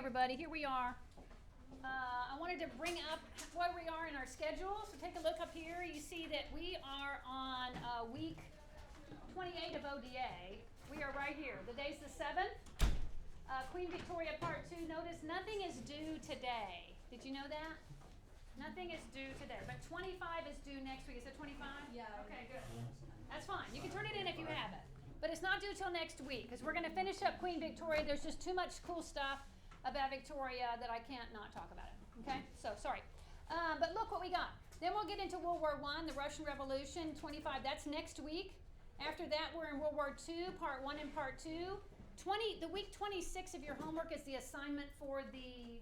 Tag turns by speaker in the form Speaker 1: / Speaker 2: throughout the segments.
Speaker 1: everybody, here we are. I wanted to bring up where we are in our schedule. So take a look up here. You see that we are on week 28 of ODA. We are right here. The day's the 7th. Queen Victoria Part 2. Notice nothing is due today. Did you know that? Nothing is due today. But 25 is due next week. Is it 25?
Speaker 2: Yeah.
Speaker 1: Okay, good. That's fine. You can turn it in if you have it. But it's not due till next week because we're going to finish up Queen Victoria. There's just too much cool stuff about Victoria that I can't not talk about it. Okay? So, sorry. But look what we got. Then we'll get into World War I, the Russian Revolution, 25. That's next week. After that, we're in World War II, Part 1 and Part 2. The week 26 of your homework is the assignment for the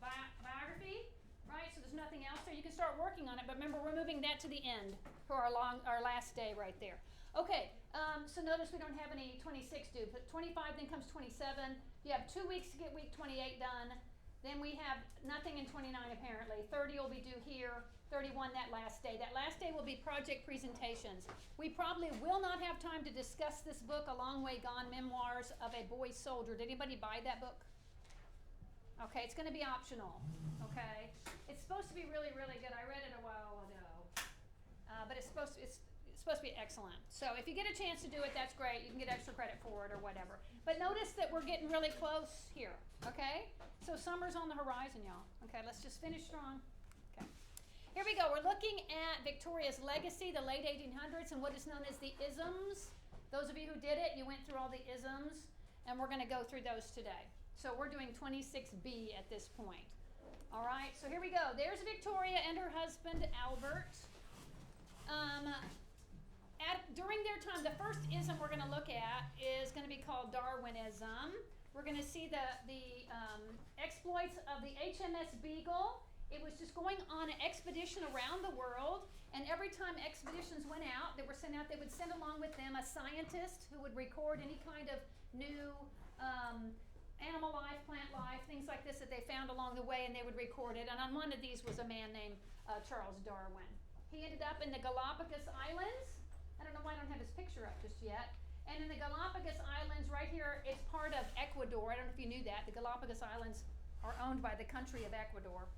Speaker 1: biography. Right, so there's nothing else there. You can start working on it, but remember we're moving that to the end for our last day right there. Okay, so notice we don't have any 26 due, but 25 then comes 27. You have 2 weeks to get week 28 done. Then we have nothing in 29 apparently. 30 will be due here. 31 that last day. That last day will be project presentations. We probably will not have time to discuss this book, A Long Way Gone, Memoirs of a Boy Soldier. Did anybody buy that book? Okay, it's going to be optional, okay? It's supposed to be really, really good. I read it a while ago, but it's supposed to be excellent. So if you get a chance to do it, that's great. You can get extra credit for it or whatever. But notice that we're getting really close here, okay? So summer's on the horizon, y'all. Okay, let's just finish strong. Okay. Here we go. We're looking at Victoria's legacy, the late 1800s, and what is known as the isms. Those of you who did it, you went through all the isms, and we're going to go through those today. So we're doing 26B at this point. All right, so here we go. There's Victoria and her husband, Albert. During their time, the first ism we're going to look at is going to be called Darwinism. We're going to see the exploits of the HMS Beagle. It was just going on an expedition around the world, and every time expeditions went out, they would send along with them a scientist who would record any kind of new animal life, plant life, things like this that they found along the way, and they would record it. And on one of these was a man named Charles Darwin. He ended up in the Galapagos Islands. I don't know why I don't have his picture up just yet. And in the Galapagos Islands right here, it's part of Ecuador. I don't know if you knew that. The Galapagos Islands are owned by the country of Ecuador,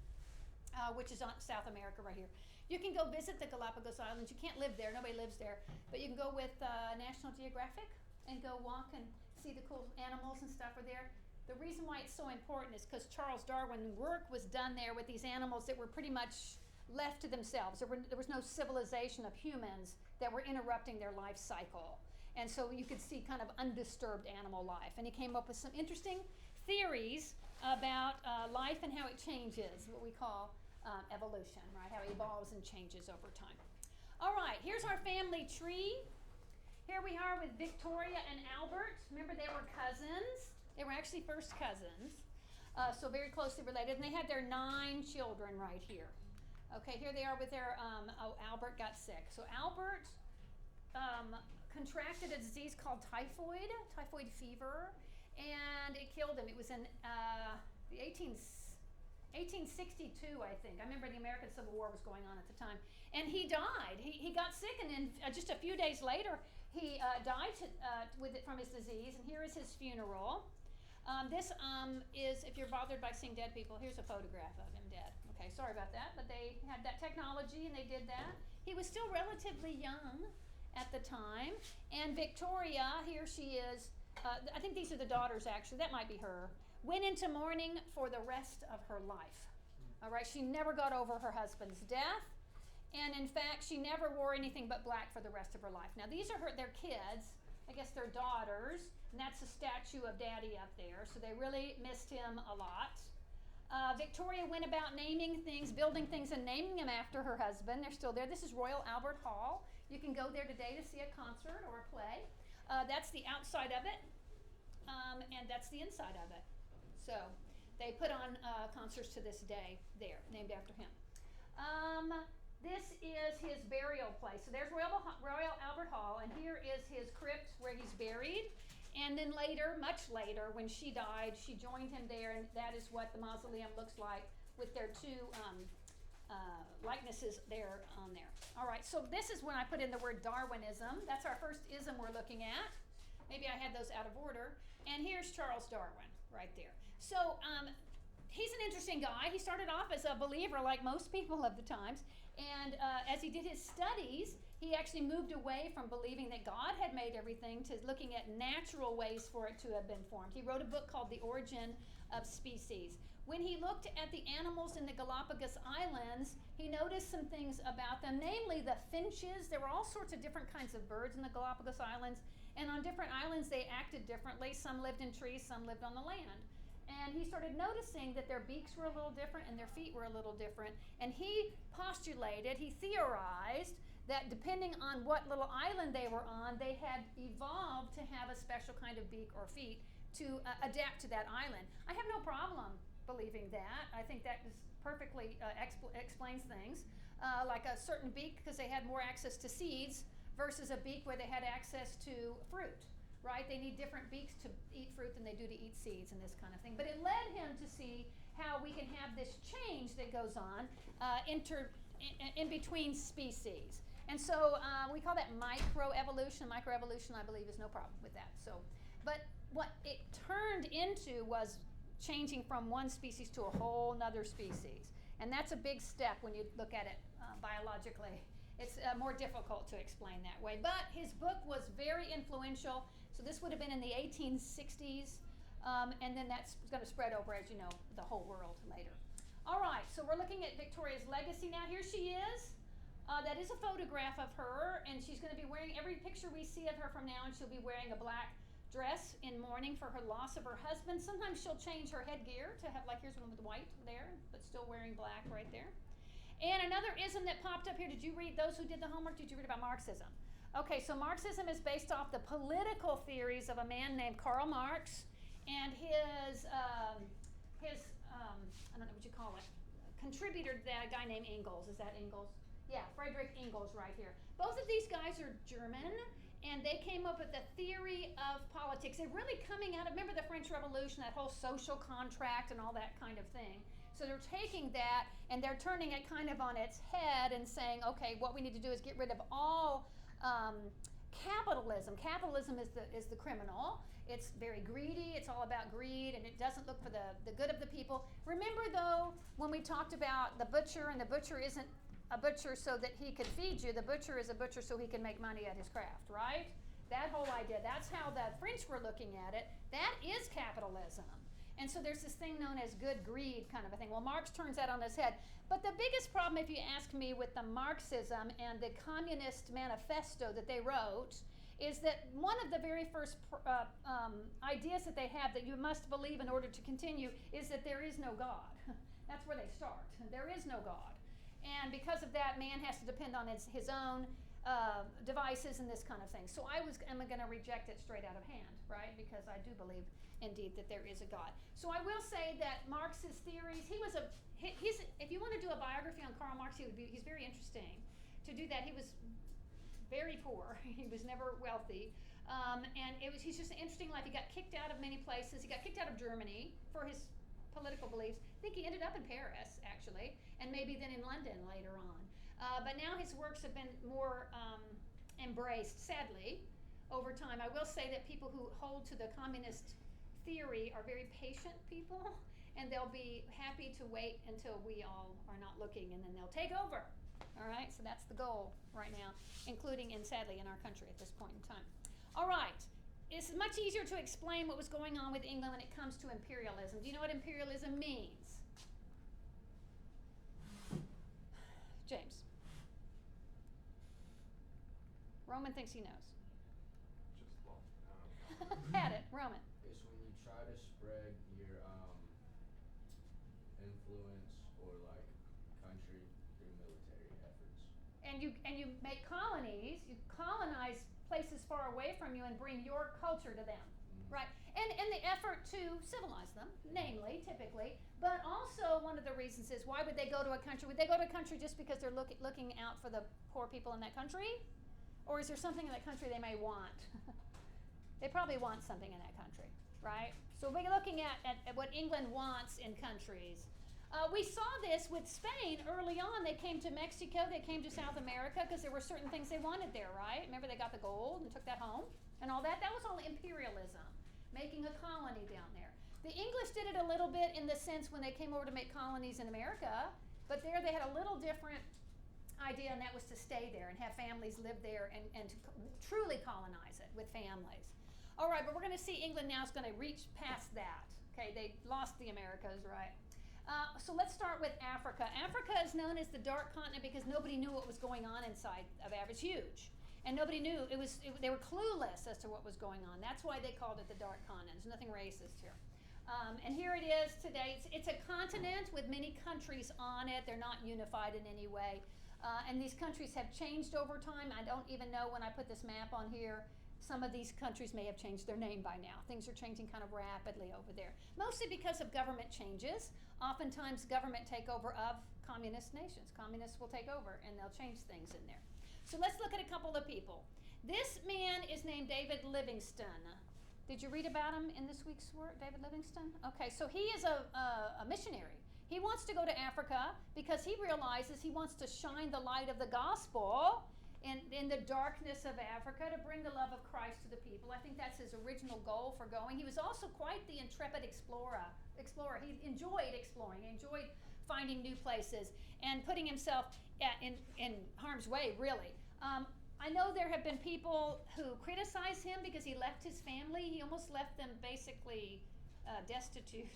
Speaker 1: which is on South America right here. You can go visit the Galapagos Islands. You can't live there. Nobody lives there. But you can go with National Geographic and go walk and see the cool animals and stuff are there. The reason why it's so important is because Charles Darwin work was done there with these animals that were pretty much left to themselves. There was no civilization of humans that were interrupting their life cycle. And so you could see kind of undisturbed animal life. And he came up with some interesting theories about life and how it changes, what we call evolution, right? How it evolves and changes over time. All right, here's our family tree. Here we are with Victoria and Albert. Remember, they were cousins. They were actually first cousins, so very closely related. And they had their 9 children right here. Okay, here they are with their, Albert got sick. So Albert contracted a disease called typhoid fever, and it killed him. It was in the 1862, I think. I remember the American Civil War was going on at the time. And he died. He got sick, and then just a few days later, he died from his disease. And here is his funeral. This is, if you're bothered by seeing dead people, here's a photograph of him dead. Okay, sorry about that, but they had that technology and they did that. He was still relatively young at the time. And Victoria, here she is, I think these are the daughters actually, that might be her, went into mourning for the rest of her life. All right, she never got over her husband's death. And in fact, she never wore anything but black for the rest of her life. Now, these are their kids. I guess they're daughters, and that's a statue of Daddy up there, so they really missed him a lot. Victoria went about naming things, building things, and naming them after her husband. They're still there. This is Royal Albert Hall. You can go there today to see a concert or a play. That's the outside of it, and that's the inside of it. So they put on concerts to this day there, named after him. This is his burial place. So there's Royal Albert Hall, and here is his crypt where he's buried. And then later, much later, when she died, she joined him there, and that is what the mausoleum looks like with their 2 likenesses there on there. All right, so this is when I put in the word Darwinism. That's our first ism we're looking at. Maybe I had those out of order. And here's Charles Darwin. right there. So he's an interesting guy. He started off as a believer like most people of the times, and as he did his studies, he actually moved away from believing that God had made everything to looking at natural ways for it to have been formed. He wrote a book called The Origin of Species. When he looked at the animals in the Galapagos Islands, he noticed some things about them, namely the finches. There were all sorts of different kinds of birds in the Galapagos Islands, and on different islands they acted differently. Some lived in trees, some lived on the land. And he started noticing that their beaks were a little different and their feet were a little different. And he postulated, he theorized, that depending on what little island they were on, they had evolved to have a special kind of beak or feet to adapt to that island. I have no problem believing that. I think that just perfectly explains things. Like a certain beak because they had more access to seeds versus a beak where they had access to fruit, right? They need different beaks to eat fruit than they do to eat seeds and this kind of thing. But it led him to see how we can have this change that goes on in between species. And so we call that microevolution. Microevolution, I believe, is no problem with that. So, but what it turned into was changing from one species to a whole nother species. And that's a big step when you look at it biologically. It's more difficult to explain that way. But his book was very influential. So this would have been in the 1860s. And then that's going to spread over, as you know, the whole world later. All right, so we're looking at Victoria's legacy now. Here she is. That is a photograph of her, and she's going to be wearing, every picture we see of her from now on, she'll be wearing a black dress in mourning for her loss of her husband. Sometimes she'll change her headgear to have, like, here's one with white there, but still wearing black right there. And another ism that popped up here, did you read, those who did the homework, did you read about Marxism? Okay, so Marxism is based off the political theories of a man named Karl Marx and his I don't know what you call it, contributor to that, a guy named Engels. Is that Engels? Yeah, Friedrich Engels right here. Both of these guys are German, and they came up with the theory of politics. They're really coming out of, remember the French Revolution, that whole social contract and all that kind of thing. So they're taking that and they're turning it kind of on its head and saying, okay, what we need to do is get rid of all capitalism. Capitalism is the criminal. It's very greedy. It's all about greed, and it doesn't look for the good of the people. Remember, though, when we talked about the butcher, and the butcher isn't a butcher so that he could feed you. The butcher is a butcher so he can make money at his craft, right? That whole idea. That's how the French were looking at it. That is capitalism. And so there's this thing known as good greed kind of a thing. Well, Marx turns that on his head. But the biggest problem, if you ask me, with the Marxism and the Communist Manifesto that they wrote is that one of the very first ideas that they have that you must believe in order to continue is that there is no God. That's where they start. There is no God. And because of that, man has to depend on his own devices and this kind of thing. So am going to reject it straight out of hand, right? Because I do believe, indeed, that there is a God. So I will say that Marx's theories, if you want to do a biography on Karl Marx, he's very interesting. To do that, he was very poor. He was never wealthy. And he's just an interesting life. He got kicked out of many places. He got kicked out of Germany for his political beliefs. I think he ended up in Paris, actually, and maybe then in London later on. But now his works have been more embraced, sadly, over time. I will say that people who hold to the communist theory are very patient people, and they'll be happy to wait until we all are not looking, and then they'll take over. All right, so that's the goal right now, including, and sadly, in our country at this point in time. All right. It's much easier to explain what was going on with England when it comes to imperialism. Do you know what imperialism means? James. Roman thinks he knows. Had it, Roman.
Speaker 2: It's when you try to spread your influence or like country through military efforts.
Speaker 1: And you make colonies, you colonize places far away from you and bring your culture to them, right? And the effort to civilize them, namely, typically, but also one of the reasons is, why would they go to a country? Would they go to a country just because they're looking out for the poor people in that country? Or is there something in that country they may want? They probably want something in that country, right? So we're looking at what England wants in countries. We saw this with Spain early on. They came to Mexico, they came to South America because there were certain things they wanted there, right? Remember, they got the gold and took that home and all that? That was all imperialism, making a colony down there. The English did it a little bit in the sense when they came over to make colonies in America, but there they had a little different idea, and that was to stay there and have families live there and to truly colonize it with families. All right, but we're going to see England now is going to reach past that. Okay, they lost the Americas, right? So let's start with Africa. Africa is known as the Dark Continent because nobody knew what was going on inside of Africa. It's huge. And nobody knew. They were clueless as to what was going on. That's why they called it the Dark Continent. There's nothing racist here. And here it is today. It's a continent with many countries on it. They're not unified in any way. And these countries have changed over time. I don't even know when I put this map on here. Some of these countries may have changed their name by now. Things are changing kind of rapidly over there, mostly because of government changes. Oftentimes, government takeover of communist nations. Communists will take over, and they'll change things in there. So let's look at a couple of people. This man is named David Livingstone. Did you read about him in this week's work, David Livingstone? Okay, so he is a missionary. He wants to go to Africa because he realizes he wants to shine the light of the gospel in the darkness of Africa to bring the love of Christ to the people. I think that's his original goal for going. He was also quite the intrepid explorer. He enjoyed exploring. He enjoyed finding new places and putting himself in harm's way, really. I know there have been people who criticize him because he left his family. He almost left them basically destitute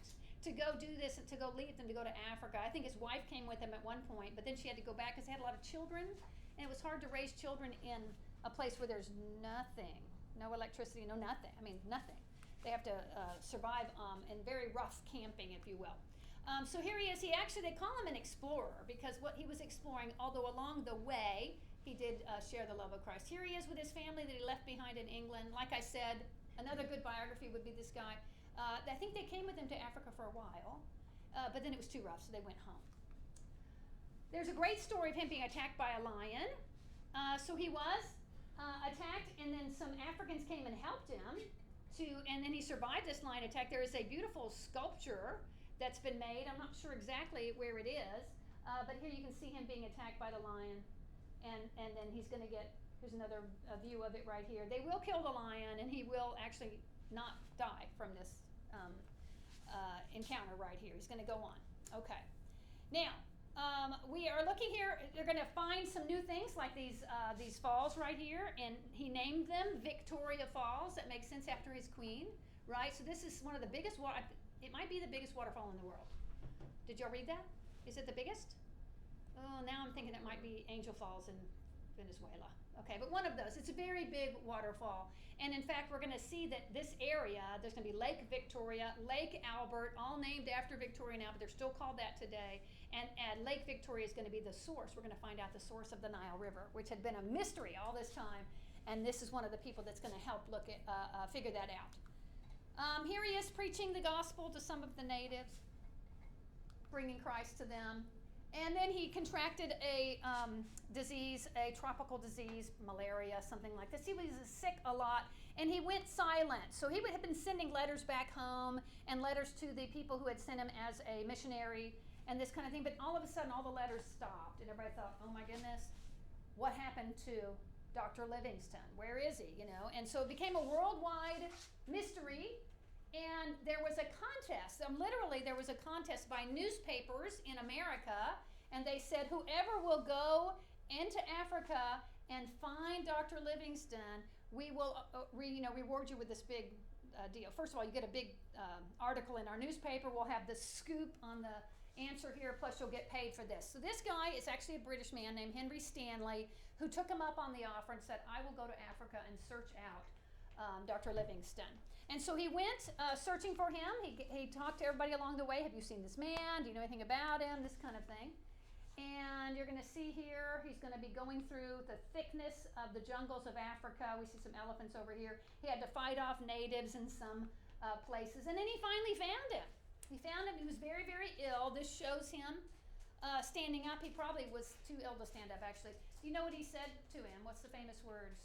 Speaker 1: to go do this and to go leave them to go to Africa. I think his wife came with him at one point, but then she had to go back because they had a lot of children. And it was hard to raise children in a place where there's nothing, no electricity, no nothing. I mean, nothing. They have to survive in very rough camping, if you will. So here he is. They call him an explorer because what he was exploring, although along the way, he did share the love of Christ. Here he is with his family that he left behind in England. Like I said, another good biography would be this guy. I think they came with him to Africa for a while, but then it was too rough, so they went home. There's a great story of him being attacked by a lion. So he was attacked, and then some Africans came and helped him, and then he survived this lion attack. There is a beautiful sculpture that's been made. I'm not sure exactly where it is, but here you can see him being attacked by the lion, and then he's going to get, here's another view of it right here. They will kill the lion, and he will actually not die from this encounter right here. He's going to go on. Okay. Now, we are looking here. They're going to find some new things like these falls right here, and he named them Victoria Falls. That makes sense after his queen, right? So this is one of the biggest it might be the biggest waterfall in the world. Did y'all read that? Is it the biggest? Oh, now I'm thinking it might be Angel Falls in Venezuela. Okay, but one of those. It's a very big waterfall. And in fact, we're going to see that this area, there's going to be Lake Victoria, Lake Albert, all named after Victoria now, but they're still called that today. And Lake Victoria is going to be the source. We're going to find out the source of the Nile River, which had been a mystery all this time. And this is one of the people that's going to help figure that out. Here he is preaching the gospel to some of the natives, bringing Christ to them. And then he contracted a disease, a tropical disease, malaria, something like this. He was sick a lot, and he went silent. So he would have been sending letters back home and letters to the people who had sent him as a missionary and this kind of thing. But all of a sudden, all the letters stopped, and everybody thought, oh my goodness, what happened to Dr. Livingstone? Where is he? And so it became a worldwide mystery. And there was a contest. Literally, there was a contest by newspapers in America, and they said, whoever will go into Africa and find Dr. Livingstone, we will reward you with this big deal. First of all, you get a big article in our newspaper. We'll have the scoop on the answer here, plus you'll get paid for this. So this guy is actually a British man named Henry Stanley, who took him up on the offer and said, I will go to Africa and search out Dr. Livingstone. And so he went searching for him. He talked to everybody along the way. Have you seen this man? Do you know anything about him? This kind of thing. And you're going to see here, he's going to be going through the thickness of the jungles of Africa. We see some elephants over here. He had to fight off natives in some places. And then he finally found him. He found him. He was very, very ill. This shows him standing up. He probably was too ill to stand up, actually. Do you know what he said to him? What's the famous words?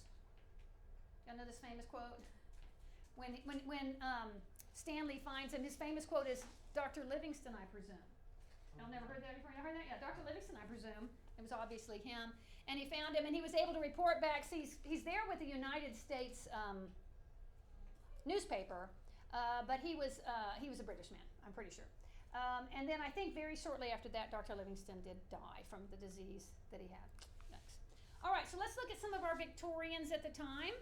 Speaker 1: Do you know this famous quote? When Stanley finds him, his famous quote is, Dr. Livingstone, I presume. Y'all never heard that before? You heard that? Yeah, Dr. Livingstone, I presume. It was obviously him. And he found him, and he was able to report back. See, he's there with the United States newspaper, But he was a British man, I'm pretty sure. And then I think very shortly after that, Dr. Livingstone did die from the disease that he had. Next. All right, so let's look at some of our Victorians at the time.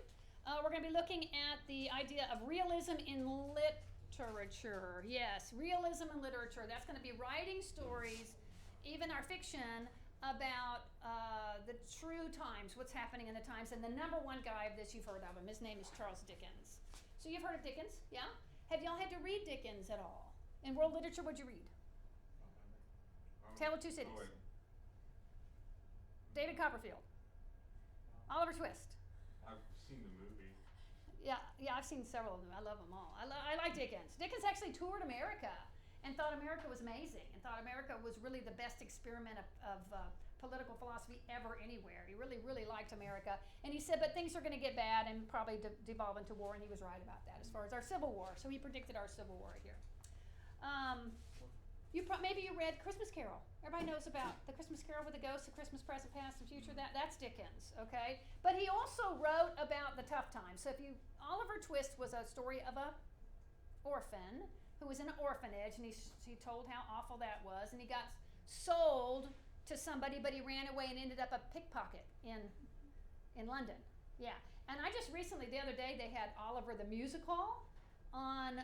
Speaker 1: We're going to be looking at the idea of realism in literature. Yes, realism in literature. That's going to be writing stories, even our fiction, about the true times, what's happening in the times. And the number one guy of this, you've heard of him. His name is Charles Dickens. So you've heard of Dickens, yeah? Have y'all had to read Dickens at all? In world literature, what'd you read? Tale of Two Cities. David Copperfield. Oliver Twist.
Speaker 3: I've seen the movie.
Speaker 1: Yeah, I've seen several of them. I love them all. I like Dickens. Dickens actually toured America and thought America was amazing and thought America was really the best experiment of political philosophy ever anywhere. He really, really liked America. And he said, but things are going to get bad and probably devolve into war, and he was right about that as far as our Civil War. So he predicted our Civil War here. Maybe you read Christmas Carol. Everybody knows about the Christmas Carol with the ghosts of Christmas present, past, and future. That's Dickens, okay? But he also wrote about the tough times. So Oliver Twist was a story of a orphan who was in an orphanage, and he told how awful that was, and he got sold to somebody, but he ran away and ended up a pickpocket in London. Yeah, and I just recently, the other day, they had Oliver the musical on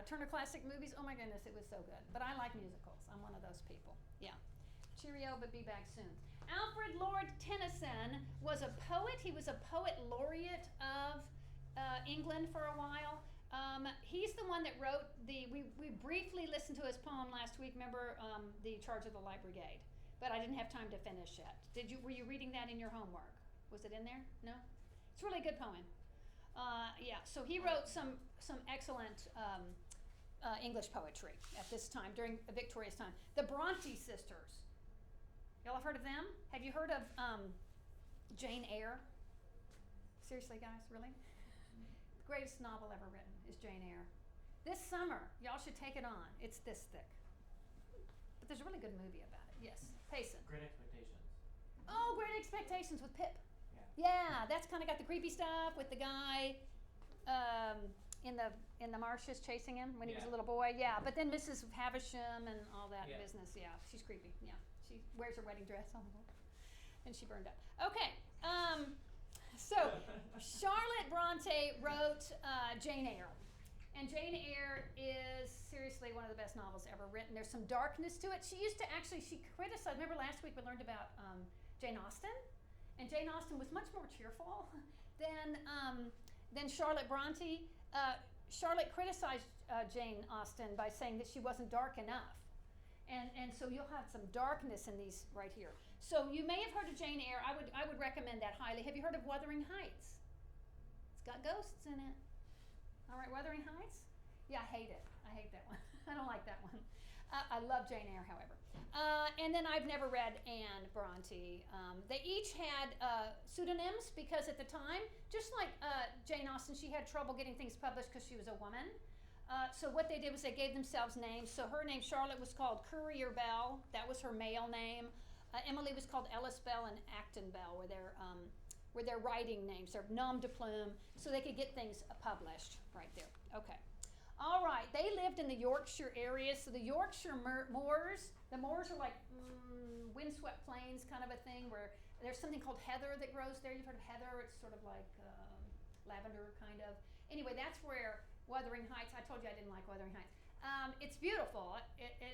Speaker 1: Turner Classic Movies. Oh my goodness, it was so good. But I like musicals. I'm one of those people. Yeah. Cheerio, but be back soon. Alfred Lord Tennyson was a poet. He was a poet laureate of England for a while. He's the one that wrote we briefly listened to his poem last week. Remember the Charge of the Light Brigade? But I didn't have time to finish it. Were you reading that in your homework? Was it in there? No? It's a really good poem. So he wrote some excellent English poetry at this time, during Victoria's time. The Bronte sisters. Y'all have heard of them? Have you heard of Jane Eyre? Seriously, guys, really? The greatest novel ever written is Jane Eyre. This summer, y'all should take it on. It's this thick. But there's a really good movie about it. Yes, Payson.
Speaker 4: Great Expectations.
Speaker 1: Oh, Great Expectations with Pip.
Speaker 4: Yeah.
Speaker 1: Yeah, that's kind of got the creepy stuff with the guy in the marshes chasing him when he was a little boy. Yeah, but then Mrs. Havisham and all that business. Yeah, she's creepy. Yeah, she wears her wedding dress on the wall, and she burned up. Okay, so Charlotte Bronte wrote Jane Eyre. And Jane Eyre is seriously one of the best novels ever written. There's some darkness to it. She criticized, remember last week we learned about Jane Austen? And Jane Austen was much more cheerful than Charlotte Bronte. Charlotte criticized Jane Austen by saying that she wasn't dark enough. And so you'll have some darkness in these right here. So you may have heard of Jane Eyre. I would recommend that highly. Have you heard of Wuthering Heights? It's got ghosts in it. All right, Wuthering Heights? Yeah, I hate it. I hate that one. I don't like that one. I love Jane Eyre, however. And then I've never read Anne Bronte. They each had pseudonyms because at the time, just like Jane Austen, she had trouble getting things published because she was a woman. So what they did was they gave themselves names. So her name, Charlotte, was called Courier Bell. That was her male name. Emily was called Ellis Bell, and Acton Bell were their writing names. Their nom de plume, so they could get things published right there. Okay. All right, they lived in the Yorkshire area. So the Yorkshire moors, the moors are like windswept plains kind of a thing, where there's something called heather that grows there. You've heard of heather? It's sort of like lavender kind of. Anyway, that's where Wuthering Heights, I told you I didn't like Wuthering Heights. It's beautiful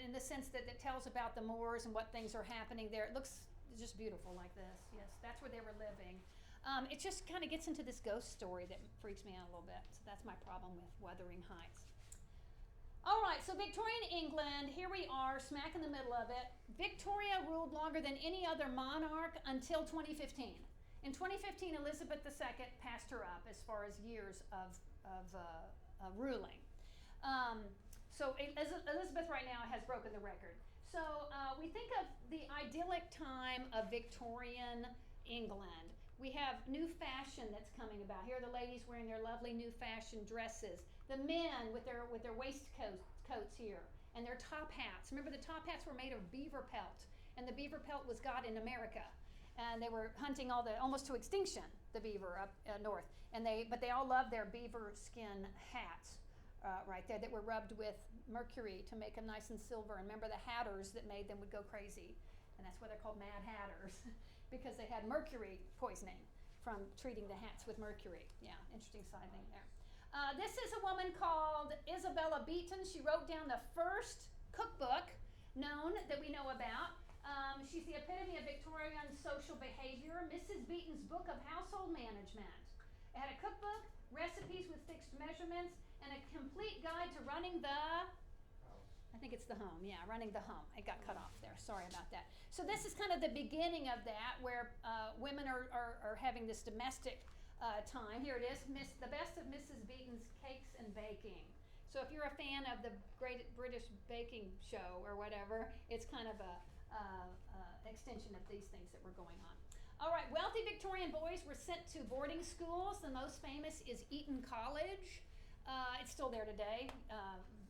Speaker 1: in the sense that it tells about the moors and what things are happening there. It looks just beautiful like this. Yes, that's where they were living. It just kind of gets into this ghost story that freaks me out a little bit. So that's my problem with Wuthering Heights. All right, so Victorian England, here we are, smack in the middle of it. Victoria ruled longer than any other monarch until 2015. In 2015, Elizabeth II passed her up as far as years of ruling. So Elizabeth right now has broken the record. So we think of the idyllic time of Victorian England. We have new fashion that's coming about. Here are the ladies wearing their lovely new fashion dresses. The men with their waistcoats here and their top hats. Remember, the top hats were made of beaver pelt, and the beaver pelt was got in America, and they were hunting almost to extinction, the beaver up north. But they all loved their beaver skin hats. right there that were rubbed with mercury to make them nice and silver. And remember the hatters that made them would go crazy. And that's why they're called Mad Hatters, because they had mercury poisoning from treating the hats with mercury. Yeah, interesting side thing there. This is a woman called Isabella Beeton. She wrote down the first cookbook known that we know about. She's the epitome of Victorian social behavior. Mrs. Beeton's Book of Household Management. It had a cookbook, recipes with fixed measurements, and a complete guide to running the, I think it's the home, yeah, running the home. It got cut off there, sorry about that. So this is kind of the beginning of that, where women are having this domestic time. Here it is, the best of Mrs. Beeton's Cakes and Baking. So if you're a fan of the Great British Baking Show or whatever, it's kind of a extension of these things that were going on. All right, wealthy Victorian boys were sent to boarding schools. The most famous is Eton College. It's still there today.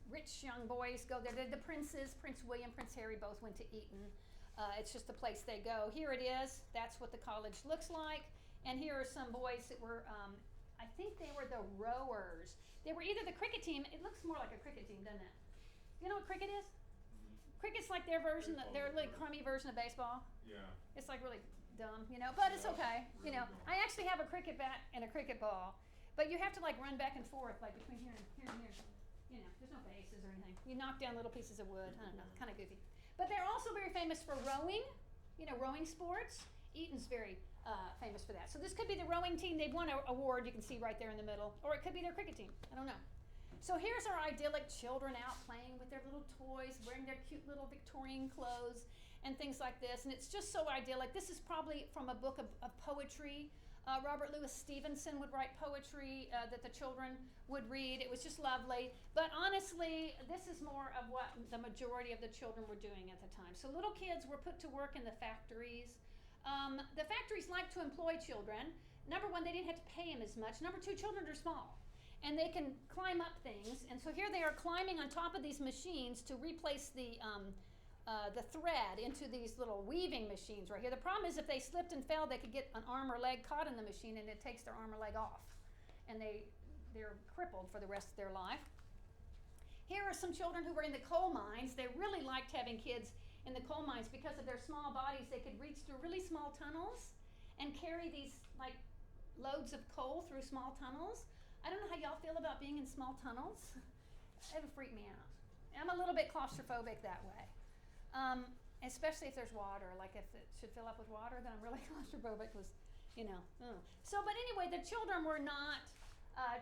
Speaker 1: Rich young boys go there. The princes, Prince William, Prince Harry, both went to Eton. It's just the place they go. Here it is. That's what the college looks like. And here are some boys that were, I think they were the rowers. They were either the cricket team. It looks more like a cricket team, doesn't it? You know what cricket is? Cricket's like their version, their really crummy version of baseball.
Speaker 3: Yeah.
Speaker 1: It's like really dumb, you know, but it's okay. You know, I actually have a cricket bat and a cricket ball, but you have to like run back and forth, like between here and here and here. You know, there's no bases or anything. You knock down little pieces of wood. I don't know, kind of goofy. But they're also very famous for rowing, you know, rowing sports. Eton's very famous for that. So this could be the rowing team. They've won an award, you can see right there in the middle. Or it could be their cricket team. I don't know. So here's our idyllic children out playing with their little toys, wearing their cute little Victorian clothes and things like this. And it's just so idyllic. This is probably from a book of poetry. Robert Louis Stevenson would write poetry that the children would read. It was just lovely. But honestly, this is more of what the majority of the children were doing at the time. So little kids were put to work in the factories. The factories liked to employ children. Number one, they didn't have to pay them as much. Number two, children are small. And they can climb up things. And so here they are climbing on top of these machines to replace the thread into these little weaving machines right here. The problem is if they slipped and fell, they could get an arm or leg caught in the machine and it takes their arm or leg off. And they're crippled for the rest of their life. Here are some children who were in the coal mines. They really liked having kids in the coal mines because of their small bodies. They could reach through really small tunnels and carry these like loads of coal through small tunnels. I don't know how y'all feel about being in small tunnels. It would freak me out. I'm a little bit claustrophobic that way. Especially if there's water. Like if it should fill up with water, then I'm really claustrophobic because, you know. So, but anyway, the children were not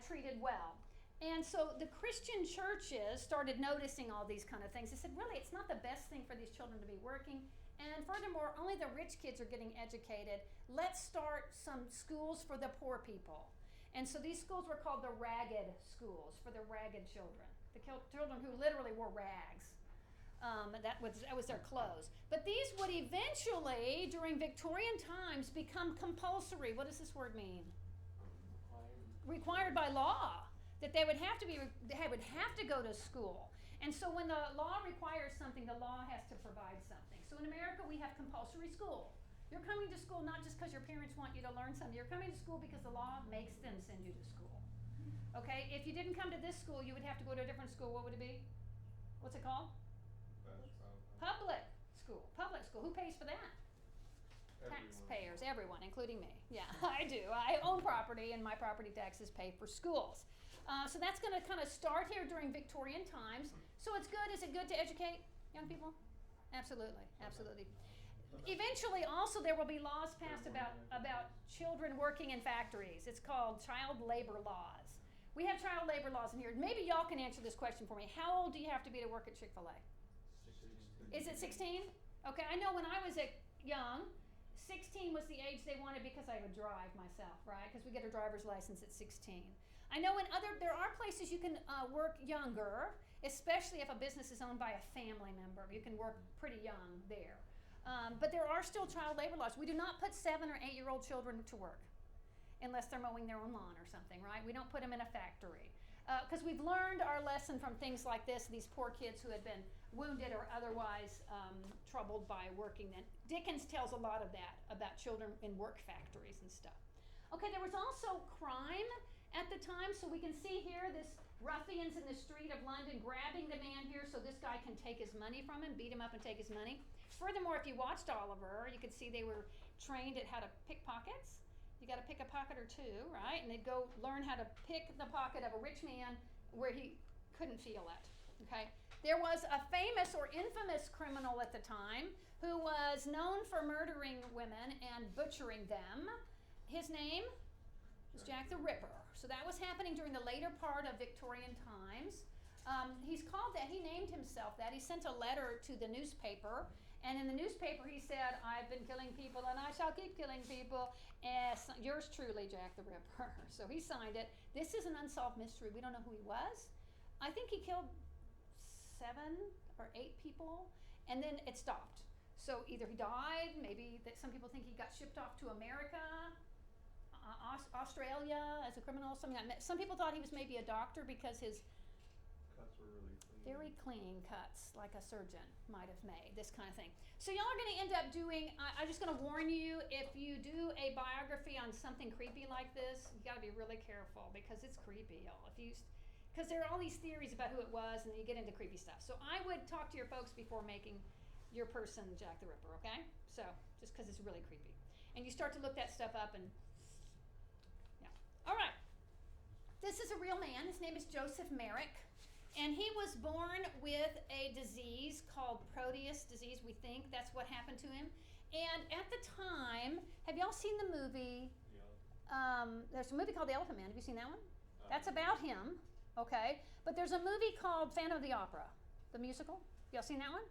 Speaker 1: treated well. And so the Christian churches started noticing all these kind of things. They said, really, it's not the best thing for these children to be working. And furthermore, only the rich kids are getting educated. Let's start some schools for the poor people. And so these schools were called the ragged schools, for the ragged children, the children who literally wore rags. That was their clothes. But these would eventually, during Victorian times, become compulsory. What does this word mean? Required by law. That they would have to go to school. And so when the law requires something, the law has to provide something. So in America, we have compulsory school. You're coming to school not just because your parents want you to learn something. You're coming to school because the law makes them send you to school. Okay? If you didn't come to this school, you would have to go to a different school. What would it be? What's it called? Public school. Public school. Who pays for that? Taxpayers. Everyone, including me. Yeah, I do. I own property, and my property taxes pay for schools. So that's going to kind of start here during Victorian times. So it's good. Is it good to educate young people? Absolutely. Absolutely. Eventually, also, there will be laws passed about children working in factories. It's called child labor laws. We have child labor laws in here. Maybe y'all can answer this question for me. How old do you have to be to work at Chick-fil-A?
Speaker 2: 16.
Speaker 1: Is it 16? Okay, I know when I was young, 16 was the age they wanted because I would drive myself, right? Because we get a driver's license at 16. I know there are places you can work younger, especially if a business is owned by a family member. You can work pretty young there. But there are still child labor laws. We do not put 7 or 8-year-old children to work unless they're mowing their own lawn or something, right? We don't put them in a factory. Because we've learned our lesson from things like this, these poor kids who had been wounded or otherwise troubled by working. And Dickens tells a lot of that about children in work factories and stuff. Okay, there was also crime at the time. So we can see here this ruffians in the street of London grabbing the man here so this guy can take his money from him, beat him up and take his money. Furthermore, if you watched Oliver, you could see they were trained at how to pick pockets. You got to pick a pocket or two, right? And they'd go learn how to pick the pocket of a rich man where he couldn't feel it, okay? There was a famous or infamous criminal at the time who was known for murdering women and butchering them. His name was Jack the Ripper. So that was happening during the later part of Victorian times. He's called that, he named himself that. He sent a letter to the newspaper, and in the newspaper he said, I've been killing people and I shall keep killing people. As yours truly, Jack the Ripper. So he signed it. This is an unsolved mystery. We don't know who he was. I think he killed 7 or 8 people, and then it stopped. So either he died, maybe that some people think he got shipped off to America, Australia as a criminal, something like that. Some people thought he was maybe a doctor because his
Speaker 3: Cuts were really clean.
Speaker 1: very clean cuts, like a surgeon might have made, this kind of thing. So y'all are going to end up doing, I'm just going to warn you, if you do a biography on something creepy like this, you got to be really careful because it's creepy, y'all. Because there are all these theories about who it was, and then you get into creepy stuff. So I would talk to your folks before making your person Jack the Ripper, okay? So, just because it's really creepy. And you start to look that stuff up and, yeah. All right. This is a real man. His name is Joseph Merrick. And he was born with a disease called Proteus disease, we think. That's what happened to him. And at the time, have y'all seen the movie?
Speaker 3: Yeah.
Speaker 1: There's a movie called The Elephant Man. Have you seen that one? That's about him, okay? But there's a movie called Phantom of the Opera, the musical. Y'all seen that one?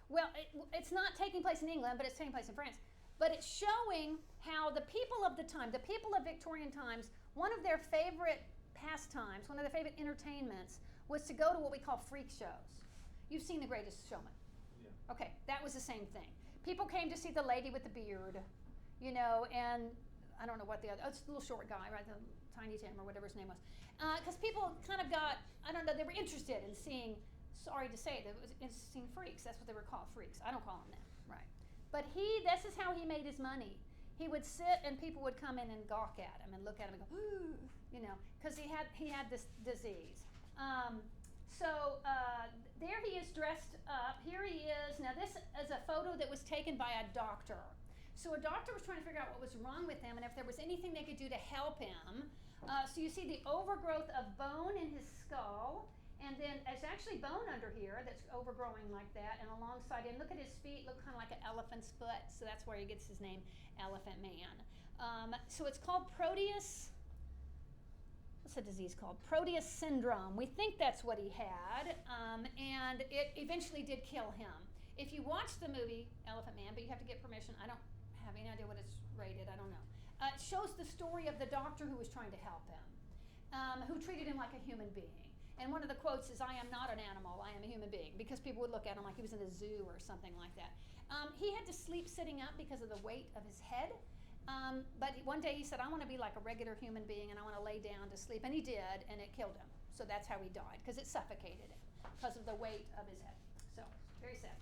Speaker 1: Well, it's not taking place in England, but it's taking place in France. But it's showing how the people of the time, the people of Victorian times, one of their favorite pastimes, one of their favorite entertainments was to go to what we call freak shows. You've seen The Greatest Showman.
Speaker 3: Yeah.
Speaker 1: Okay, that was the same thing. People came to see the lady with the beard, you know, and I don't know what the other, it's the little short guy, right, the Tiny Tim or whatever his name was. Because people kind of got, I don't know, they were interested in seeing, sorry to say it, was seeing freaks. That's what they were called, freaks. I don't call them that, right. But this is how he made his money. He would sit and people would come in and gawk at him and look at him and go, ooh, you know, because he had this disease. There he is dressed up. Here he is. Now this is a photo that was taken by a doctor. So a doctor was trying to figure out what was wrong with him and if there was anything they could do to help him. So you see the overgrowth of bone in his skull, and then there's actually bone under here that's overgrowing like that, and alongside him, look at his feet, look kind of like an elephant's foot, so that's where he gets his name, Elephant Man. So it's called Proteus, what's the disease called? Proteus syndrome. We think that's what he had, and it eventually did kill him. If you watch the movie Elephant Man, but you have to get permission, I don't have any idea what it's rated, I don't know. It shows the story of the doctor who was trying to help him, who treated him like a human being. And one of the quotes is, I am not an animal, I am a human being, because people would look at him like he was in a zoo or something like that. He had to sleep sitting up because of the weight of his head. But one day he said, I want to be like a regular human being and I want to lay down to sleep. And he did, and it killed him. So that's how he died, because it suffocated him because of the weight of his head. So, very sad.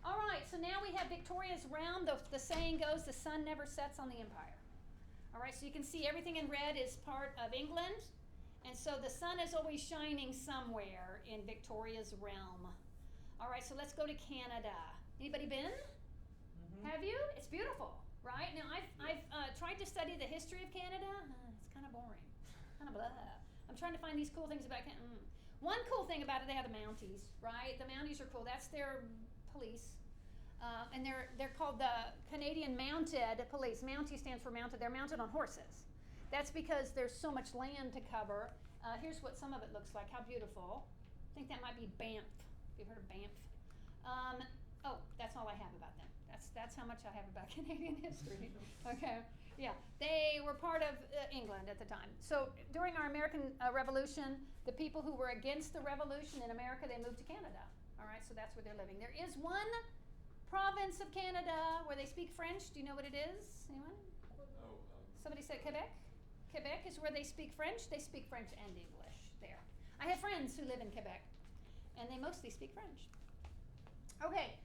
Speaker 1: All right, so now we have Victoria's realm. The saying goes, the sun never sets on the empire. All right, so you can see everything in red is part of England. And so the sun is always shining somewhere in Victoria's realm. All right, so let's go to Canada. Anybody been? Mm-hmm. Have you? It's beautiful, right? Now, I've tried to study the history of Canada. It's kind of boring, kind of blah. I'm trying to find these cool things about Canada. One cool thing about it, they have the Mounties, right? The Mounties are cool. That's their police. And they're called the Canadian Mounted Police. Mountie stands for mounted. They're mounted on horses. That's because there's so much land to cover. Here's what some of it looks like. How beautiful. I think that might be Banff. Have you heard of Banff? That's all I have about them. That's how much I have about Canadian history. Okay. Yeah. They were part of England at the time. So during our American Revolution, the people who were against the revolution in America, they moved to Canada. All right. So that's where they're living. There is one province of Canada where they speak French. Do you know what it is? Anyone? Somebody said Quebec? Quebec is where they speak French. They speak French and English there. I have friends who live in Quebec, and they mostly speak French. Okay,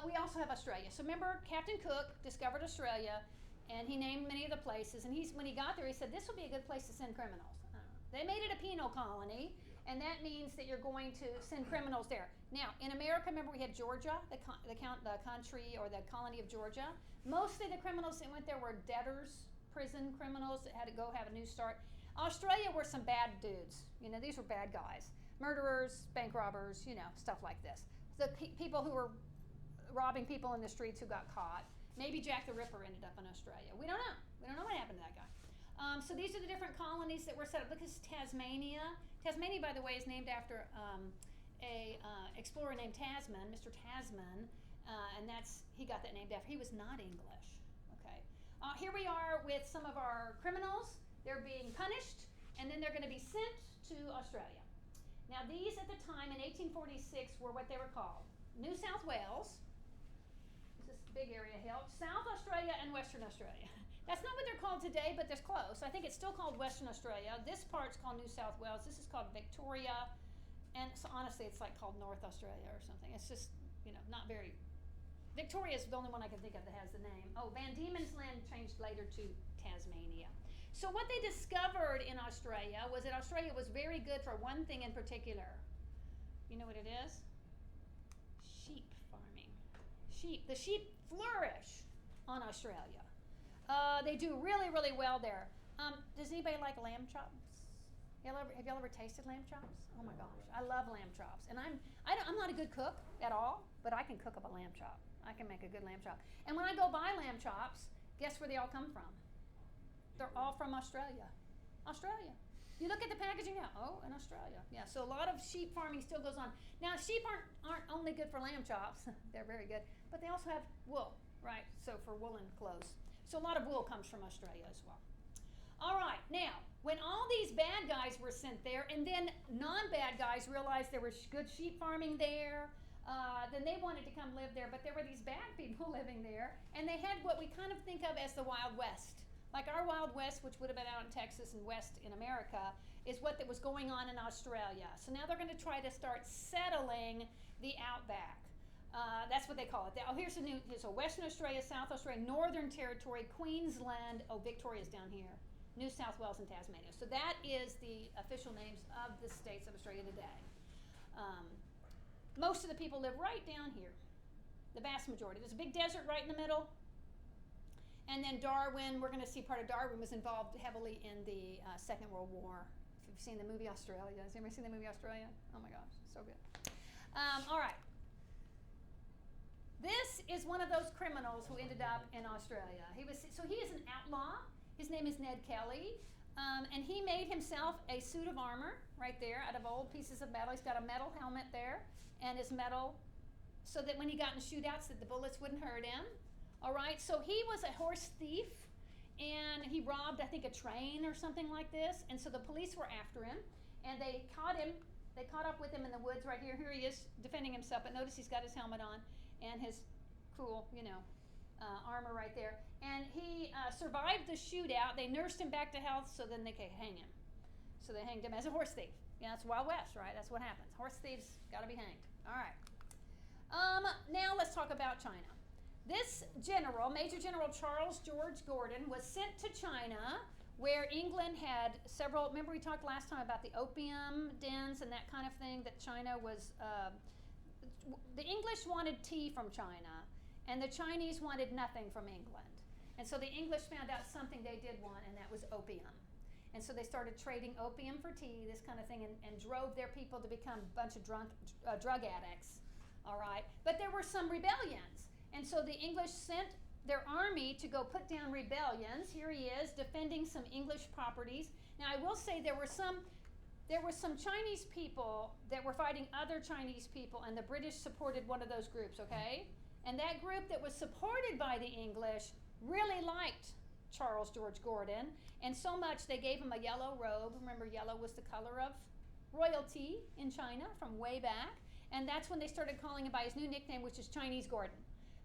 Speaker 1: we also have Australia. So remember, Captain Cook discovered Australia, and he named many of the places. And when he got there, he said, this would be a good place to send criminals. They made it a penal colony, and that means that you're going to send criminals there. Now, in America, remember we had Georgia, the country or the colony of Georgia. Mostly the criminals that went there were debtors, prison criminals that had to go have a new start. Australia were some bad dudes. You know, these were bad guys. Murderers, bank robbers, you know, stuff like this. The people who were robbing people in the streets who got caught. Maybe Jack the Ripper ended up in Australia. We don't know. We don't know what happened to that guy. So these are the different colonies that were set up. Look, this is Tasmania. Tasmania, by the way, is named after a explorer named Tasman, Mr. Tasman, and he got that named after. He was not English. Okay. Here we are with some of our criminals. They're being punished, and then they're going to be sent to Australia. Now, these at the time in 1846 were what they were called New South Wales. This big area helped. South Australia and Western Australia. That's not what they're called today, but they're close. I think it's still called Western Australia. This part's called New South Wales. This is called Victoria. And so honestly, it's like called North Australia or something. It's just, you know, not very... Victoria is the only one I can think of that has the name. Oh, Van Diemen's Land changed later to Tasmania. So what they discovered in Australia was that Australia was very good for one thing in particular. You know what it is? Sheep farming. Sheep. The sheep flourish on Australia. They do really, really well there. Does anybody like lamb chops? Have y'all ever tasted lamb chops? Oh my gosh, I love lamb chops. And I'm not a good cook at all, but I can cook up a lamb chop. I can make a good lamb chop. And when I go buy lamb chops, guess where they all come from? They're all from Australia. Australia. You look at the packaging now. Oh, in Australia. Yeah. So a lot of sheep farming still goes on. Now, sheep aren't only good for lamb chops. They're very good, but they also have wool, right? So for woolen clothes. So a lot of wool comes from Australia as well. All right, now, when all these bad guys were sent there, and then non-bad guys realized there was good sheep farming there, then they wanted to come live there, but there were these bad people living there, and they had what we kind of think of as the Wild West. Like our Wild West, which would have been out in Texas and West in America, is what that was going on in Australia. So now they're going to try to start settling the outback. That's what they call it. Here's so Western Australia, South Australia, Northern Territory, Queensland. Oh, Victoria's down here. New South Wales and Tasmania. So that is the official names of the states of Australia today. Most of the people live right down here. The vast majority. There's a big desert right in the middle. And then Darwin, we're going to see part of Darwin was involved heavily in the Second World War. If you've seen the movie Australia. Has anybody seen the movie Australia? Oh my gosh, so good. All right. This is one of those criminals who ended up in Australia. He is an outlaw. His name is Ned Kelly. And he made himself a suit of armor right there out of old pieces of metal. He's got a metal helmet there and his metal so that when he got in shootouts that the bullets wouldn't hurt him. All right, so he was a horse thief and he robbed, I think, a train or something like this. And so the police were after him and they caught him. They caught up with him in the woods right here. Here he is defending himself, but notice he's got his helmet on and his cool, armor right there. And he survived the shootout. They nursed him back to health, so then they could hang him. So they hanged him as a horse thief. Yeah, that's Wild West, right? That's what happens. Horse thieves got to be hanged. All right. Now let's talk about China. This general, Major General Charles George Gordon, was sent to China where England had several, remember we talked last time about the opium dens and that kind of thing, that China was, the English wanted tea from China, and the Chinese wanted nothing from England. And so the English found out something they did want, and that was opium. And so they started trading opium for tea, this kind of thing, and drove their people to become a bunch of drug addicts, all right? But there were some rebellions. And so the English sent their army to go put down rebellions. Here he is, defending some English properties. Now, I will say there were some Chinese people that were fighting other Chinese people, and the British supported one of those groups, okay? And that group that was supported by the English really liked Charles George Gordon, and so much they gave him a yellow robe. Remember, yellow was the color of royalty in China from way back, and that's when they started calling him by his new nickname, which is Chinese Gordon.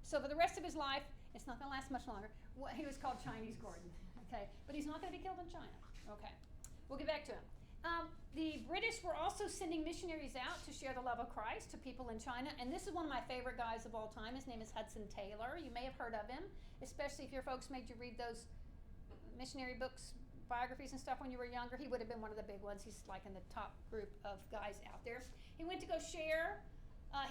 Speaker 1: So for the rest of his life, it's not going to last much longer, he was called Chinese Gordon, okay? But he's not going to be killed in China, okay? We'll get back to him. The British were also sending missionaries out to share the love of Christ to people in China, and this is one of my favorite guys of all time. His name is Hudson Taylor. You may have heard of him, especially if your folks made you read those missionary books biographies and stuff when you were younger, he would have been one of the big ones. He's like in the top group of guys out there. He went to go share.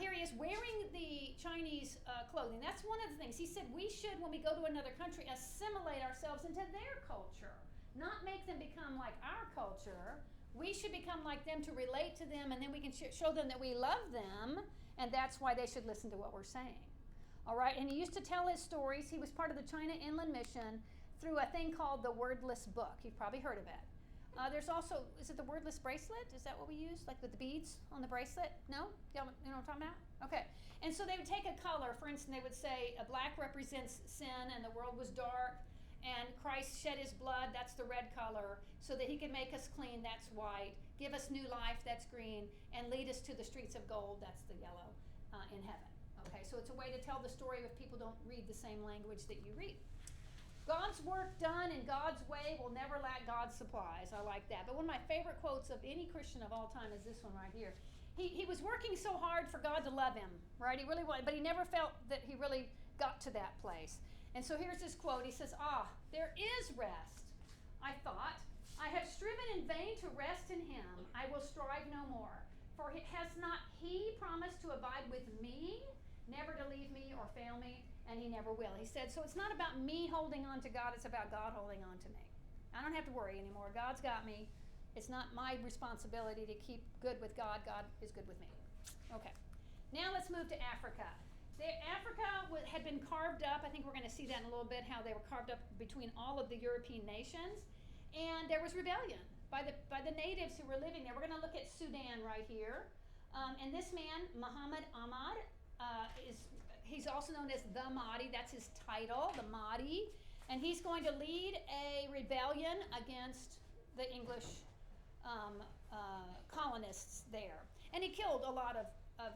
Speaker 1: Here he is wearing the Chinese clothing. That's one of the things. He said we should, when we go to another country, assimilate ourselves into their culture, not make them become like our culture. We should become like them to relate to them, and then we can show them that we love them, and that's why they should listen to what we're saying. All right, and he used to tell his stories. He was part of the China Inland Mission through a thing called the Wordless Book. You've probably heard of it. There's also, is it the Wordless Bracelet? Is that what we use? Like with the beads on the bracelet? No? You know what I'm talking about? Okay. And so they would take a color. For instance, they would say black represents sin and the world was dark, and Christ shed his blood, that's the red color, so that he could make us clean, that's white, give us new life, that's green, and lead us to the streets of gold, that's the yellow, in heaven. Okay, so it's a way to tell the story if people don't read the same language that you read. God's work done in God's way will never lack God's supplies. I like that. But one of my favorite quotes of any Christian of all time is this one right here. He was working so hard for God to love him, right? He really was, but he never felt that he really got to that place. And so here's his quote. He says, there is rest. I thought, I have striven in vain to rest in him. I will strive no more. For has not he promised to abide with me, never to leave me or fail me? And he never will. He said, so it's not about me holding on to God, it's about God holding on to me. I don't have to worry anymore. God's got me. It's not my responsibility to keep good with God. God is good with me. Okay. Now let's move to Africa. Africa had been carved up. I think we're going to see that in a little bit, how they were carved up between all of the European nations. And there was rebellion by the natives who were living there. We're going to look at Sudan right here. And this man, Muhammad Ahmad, he's also known as the Mahdi. That's his title, the Mahdi. And he's going to lead a rebellion against the English colonists there. And he killed a lot of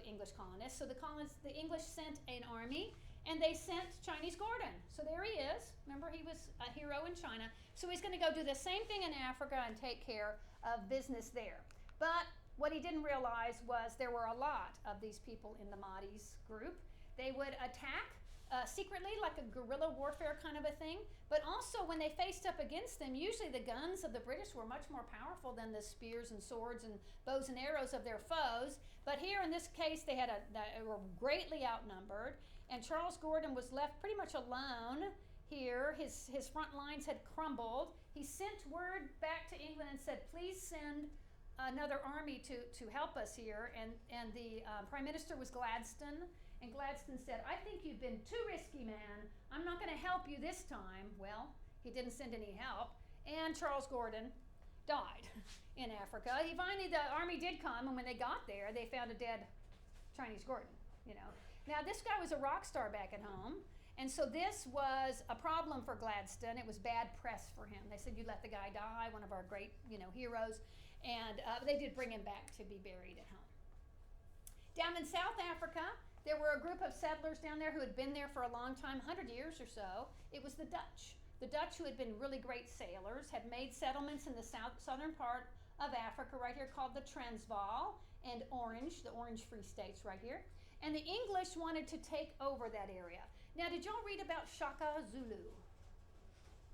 Speaker 1: English colonists. So the English sent an army, and they sent Chinese Gordon. So there he is. Remember, he was a hero in China. So he's going to go do the same thing in Africa and take care of business there. But what he didn't realize was there were a lot of these people in the Mahdi's group. They would attack secretly, like a guerrilla warfare kind of a thing. But also, when they faced up against them, usually the guns of the British were much more powerful than the spears and swords and bows and arrows of their foes. But here, in this case, they were greatly outnumbered. And Charles Gordon was left pretty much alone here. His front lines had crumbled. He sent word back to England and said, please send another army to help us here. And the Prime Minister was Gladstone. And Gladstone said, I think you've been too risky, man. I'm not going to help you this time. Well, he didn't send any help. And Charles Gordon died in Africa. The army did come, and when they got there, they found a dead Chinese Gordon, Now, this guy was a rock star back at home. And so this was a problem for Gladstone. It was bad press for him. They said, you let the guy die, one of our great, heroes. And they did bring him back to be buried at home. Down in South Africa, there were a group of settlers down there who had been there for a long time, 100 years or so. It was the Dutch. The Dutch, who had been really great sailors, had made settlements in the southern part of Africa right here called the Transvaal and Orange, the Orange Free States right here. And the English wanted to take over that area. Now, did y'all read about Shaka Zulu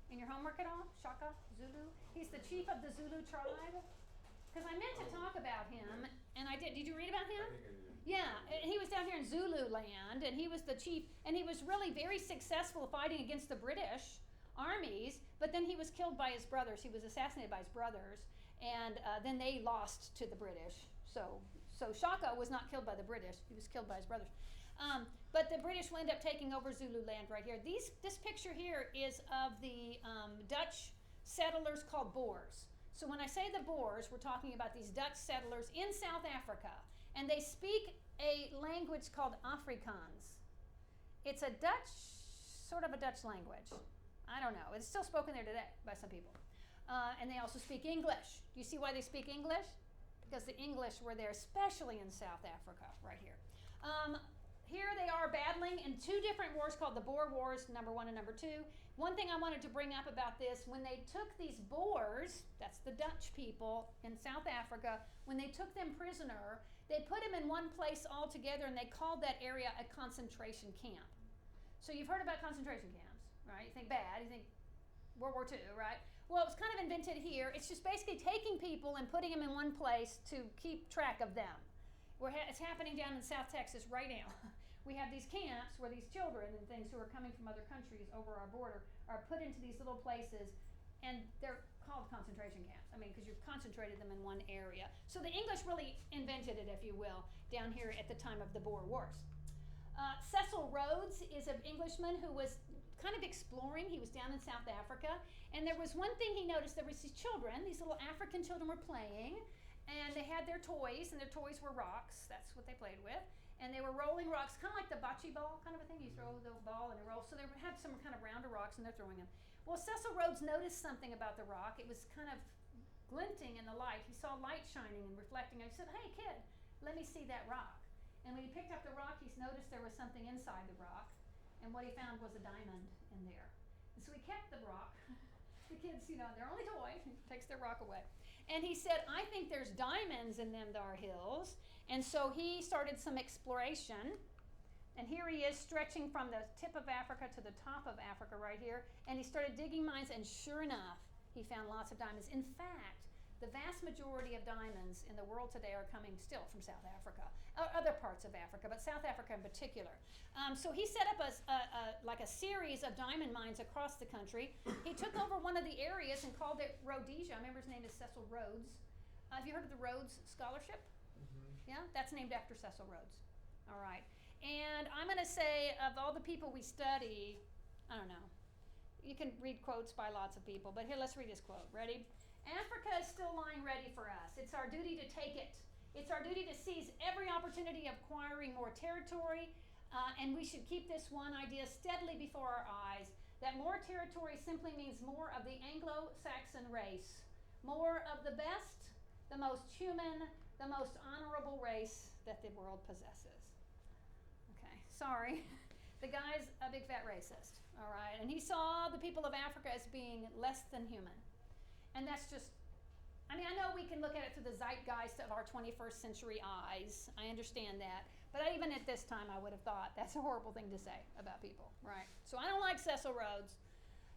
Speaker 1: in your homework at all? Shaka Zulu? He's the chief of the Zulu tribe. Because I meant to talk about him, and I did. Did you read about him?
Speaker 2: I think I did.
Speaker 1: Yeah, he was down here in Zulu land, and he was the chief, and he was really very successful fighting against the British armies, but then he was killed by his brothers. He was assassinated by his brothers, and then they lost to the British. So Shaka was not killed by the British. He was killed by his brothers. But the British will end up taking over Zulu land right here. This picture here is of the Dutch settlers called Boers. So when I say the Boers, we're talking about these Dutch settlers in South Africa. And they speak a language called Afrikaans. It's a sort of a Dutch language. I don't know. It's still spoken there today by some people. And they also speak English. Do you see why they speak English? Because the English were there, especially in South Africa, right here. Here they are battling in two different wars called the Boer Wars, number 1 and number 2. One thing I wanted to bring up about this, when they took these Boers, that's the Dutch people in South Africa, when they took them prisoner, they put them in one place all together, and they called that area a concentration camp. So you've heard about concentration camps, right? You think bad, you think World War II, right? Well, it was kind of invented here. It's just basically taking people and putting them in one place to keep track of them. It's happening down in South Texas right now. We have these camps where these children and things who are coming from other countries over our border are put into these little places, and they're called concentration camps. I mean, because you've concentrated them in one area. So the English really invented it, if you will, down here at the time of the Boer Wars. Cecil Rhodes is an Englishman who was kind of exploring. He was down in South Africa, and there was one thing he noticed. There was these children, these little African children were playing, and they had their toys, and their toys were rocks. That's what they played with. And they were rolling rocks, kind of like the bocce ball kind of a thing. You throw the ball and it rolls. So they had some kind of rounder rocks, and they're throwing them. Well, Cecil Rhodes noticed something about the rock. It was kind of glinting in the light. He saw light shining and reflecting. He said, "Hey, kid, let me see that rock." And when he picked up the rock, he noticed there was something inside the rock. And what he found was a diamond in there. And so he kept the rock. The kids, their only toy, takes their rock away. And he said, "I think there's diamonds in them thar hills." And so he started some exploration. And here he is stretching from the tip of Africa to the top of Africa right here. And he started digging mines, and sure enough, he found lots of diamonds. In fact, the vast majority of diamonds in the world today are coming still from South Africa, or other parts of Africa, but South Africa in particular. So he set up a series of diamond mines across the country. He took over one of the areas and called it Rhodesia. I remember his name is Cecil Rhodes. Have you heard of the Rhodes Scholarship? Yeah, that's named after Cecil Rhodes. All right. And I'm going to say, of all the people we study, I don't know. You can read quotes by lots of people, but here, let's read his quote. Ready? "Africa is still lying ready for us. It's our duty to take it. It's our duty to seize every opportunity of acquiring more territory, and we should keep this one idea steadily before our eyes, that more territory simply means more of the Anglo-Saxon race, more of the best, the most human, the most honorable race that the world possesses." Okay, sorry. The guy's a big fat racist, all right? And he saw the people of Africa as being less than human. And that's just, I know we can look at it through the zeitgeist of our 21st century eyes. I understand that. But even at this time, I would have thought that's a horrible thing to say about people, right? So I don't like Cecil Rhodes.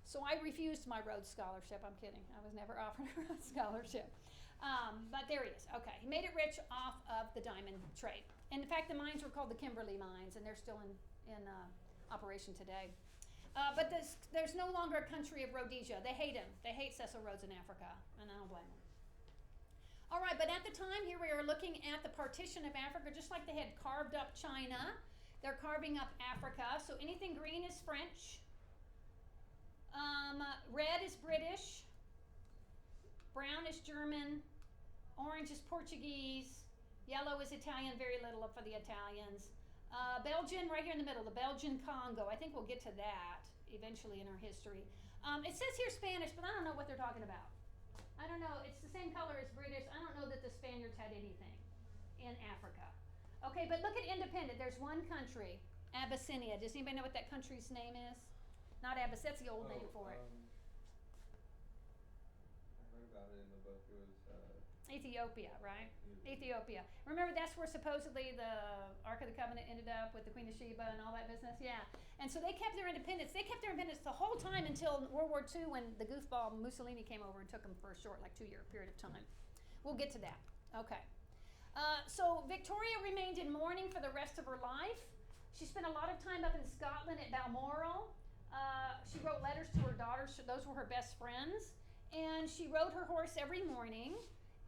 Speaker 1: So I refused my Rhodes Scholarship. I'm kidding. I was never offered a Rhodes Scholarship. But there he is. Okay. He made it rich off of the diamond trade. And in fact, the mines were called the Kimberley Mines, and they're still in operation today. But there's no longer a country of Rhodesia. They hate him. They hate Cecil Rhodes in Africa, and I don't blame them. All right, but at the time, here we are looking at the partition of Africa, just like they had carved up China. They're carving up Africa. So anything green is French. Red is British. Brown is German. Orange is Portuguese. Yellow is Italian, very little for the Italians. Belgian, right here in the middle, the Belgian Congo. I think we'll get to that eventually in our history. It says here Spanish, but I don't know what they're talking about. I don't know. It's the same color as British. I don't know that the Spaniards had anything in Africa. Okay, but look at independent. There's one country, Abyssinia. Does anybody know what that country's name is? Not Abyssinia. That's the old name for it.
Speaker 3: I read about it in the book. It was
Speaker 1: Ethiopia, right? Ethiopia. Remember, that's where supposedly the Ark of the Covenant ended up with the Queen of Sheba and all that business? Yeah. And so they kept their independence. They kept their independence the whole time until World War II, when the goofball Mussolini came over and took them for a short, 2-year period of time. We'll get to that. Okay. So Victoria remained in mourning for the rest of her life. She spent a lot of time up in Scotland at Balmoral. She wrote letters to her daughters. Those were her best friends. And she rode her horse every morning.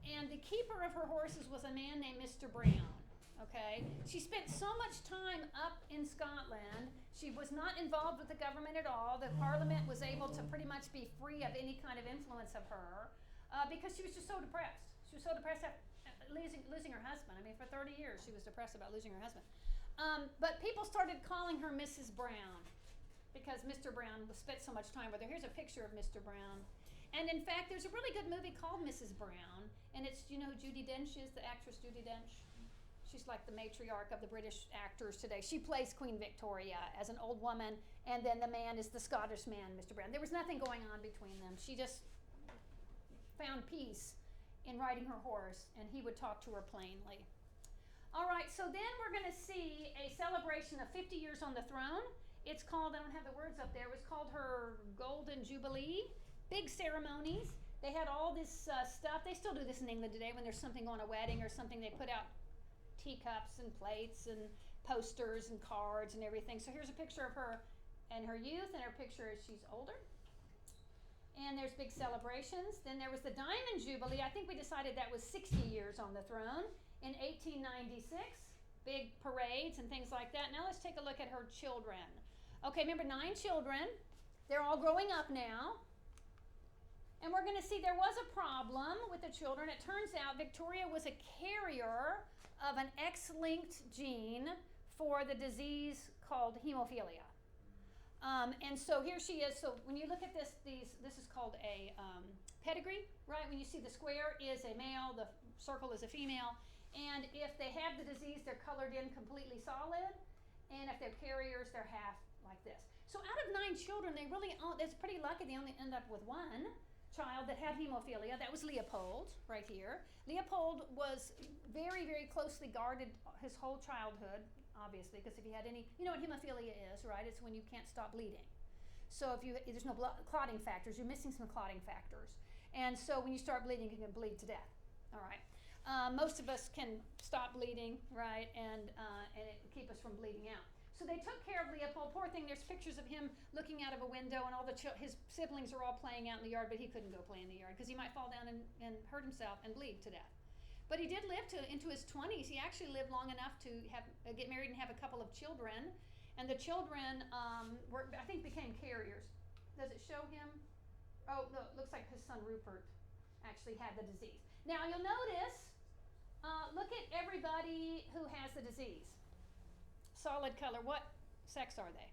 Speaker 1: And the keeper of her horses was a man named Mr. Brown, okay? She spent so much time up in Scotland. She was not involved with the government at all. The Parliament was able to pretty much be free of any kind of influence of her because she was just so depressed. She was so depressed after losing her husband. For 30 years she was depressed about losing her husband. But people started calling her Mrs. Brown because Mr. Brown spent so much time with her. Here's a picture of Mr. Brown. And in fact, there's a really good movie called Mrs. Brown, and it's, you know who Judi Dench is, the actress Judi Dench? She's like the matriarch of the British actors today. She plays Queen Victoria as an old woman, and then the man is the Scottish man, Mr. Brown. There was nothing going on between them. She just found peace in riding her horse, and he would talk to her plainly. All right, so then we're going to see a celebration of 50 years on the throne. It's called, I don't have the words up there, it was called her Golden Jubilee. Big ceremonies. They had all this stuff. They still do this in England today when there's something on a wedding or something. They put out teacups and plates and posters and cards and everything. So here's a picture of her in her youth and her picture as she's older. And there's big celebrations. Then there was the Diamond Jubilee. I think we decided that was 60 years on the throne in 1896. Big parades and things like that. Now let's take a look at her children. Okay, remember 9 children. They're all growing up now. And we're going to see there was a problem with the children. It turns out Victoria was a carrier of an X-linked gene for the disease called hemophilia. And so here she is. So when you look at this is called a pedigree, right? When you see the square is a male, the circle is a female. And if they have the disease, they're colored in completely solid. And if they're carriers, they're half like this. So out of 9 children, it's pretty lucky they only end up with one child that had hemophilia. That was Leopold right here. Leopold was very, very closely guarded his whole childhood, obviously, because if he had any, you know what hemophilia is, right? It's when you can't stop bleeding. So if there's no clotting factors, you're missing some clotting factors. And so when you start bleeding, you can bleed to death. All right. Most of us can stop bleeding, right, and it keep us from bleeding out. So they took care of Leopold. Poor thing, there's pictures of him looking out of a window, and all his siblings are all playing out in the yard, but he couldn't go play in the yard because he might fall down and hurt himself and bleed to death. But he did live into his 20s. He actually lived long enough to get married and have a couple of children. And the children I think became carriers. Does it show him? Oh, no, it looks like his son Rupert actually had the disease. Now you'll notice, look at everybody who has the disease. Solid color. What sex are they?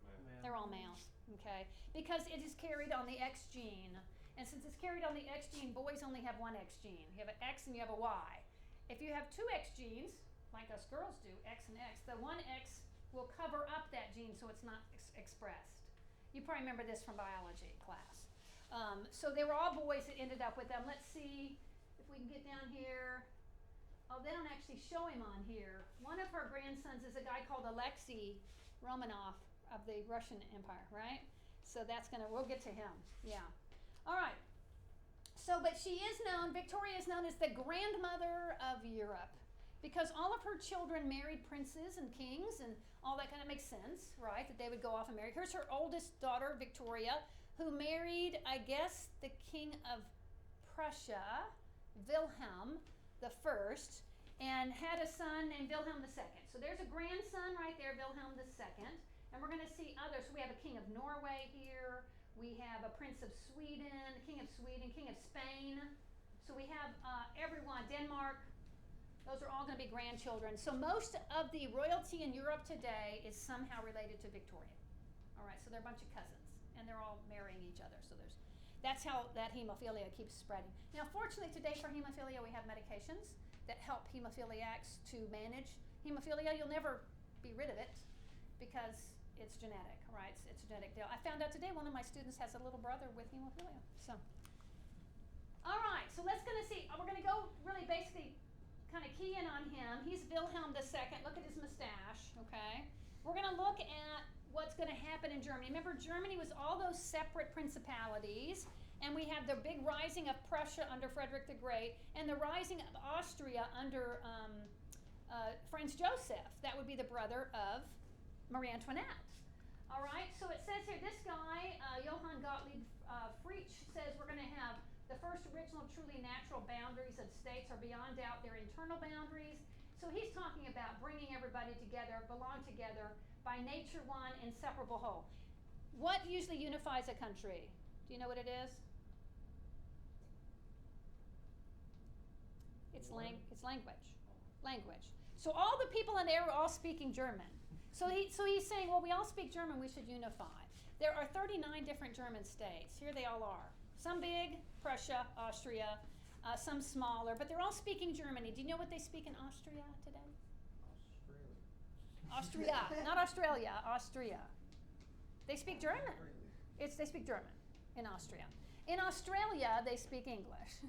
Speaker 3: Male.
Speaker 1: They're all males, okay? Because it is carried on the X gene. And since it's carried on the X gene, boys only have one X gene. You have an X and you have a Y. If you have 2 X genes, like us girls do, X and X, the one X will cover up that gene so it's not expressed. You probably remember this from biology class. So they were all boys that ended up with them. Let's see if we can get down here. Oh, they don't actually show him on here. One of her grandsons is a guy called Alexei Romanov of the Russian Empire, right? So we'll get to him. Yeah. All right. So, but Victoria is known as the grandmother of Europe because all of her children married princes and kings and all that kind of makes sense, right? That they would go off and marry. Here's her oldest daughter, Victoria, who married, I guess, the king of Prussia, Wilhelm the First, and had a son named Wilhelm II. So there's a grandson right there, Wilhelm II. And we're going to see others. So we have a king of Norway here. We have a prince of Sweden, king of Sweden, king of Spain. So we have everyone, Denmark. Those are all going to be grandchildren. So most of the royalty in Europe today is somehow related to Victoria. All right, so they're a bunch of cousins, and they're all marrying each other. So that's how that hemophilia keeps spreading. Now, fortunately today for hemophilia, we have medications that help hemophiliacs to manage hemophilia. You'll never be rid of it because it's genetic, right? It's a genetic deal. I found out today one of my students has a little brother with hemophilia. So, all right, so we're going to go really basically kind of key in on him. He's Wilhelm II. Look at his mustache, okay? We're going to look at what's going to happen in Germany. Remember, Germany was all those separate principalities, and we have the big rising of Prussia under Frederick the Great, and the rising of Austria under Franz Joseph. That would be the brother of Marie Antoinette. All right, so it says here, this guy, Johann Gottlieb Fritzsche, says we're going to have the first original truly natural boundaries of states are beyond doubt their internal boundaries. So he's talking about bringing everybody together, belong together, by nature one, inseparable whole. What usually unifies a country? Do you know what it is? It's language. Language. So all the people in there are all speaking German. So he's saying, well, we all speak German, we should unify. There are 39 different German states. Here they all are. Some big, Prussia, Austria, some smaller, but they're all speaking Germany. Do you know what they speak in Austria today? Austria, not Australia, Austria. They speak German. They speak German in Austria. In Australia, they speak English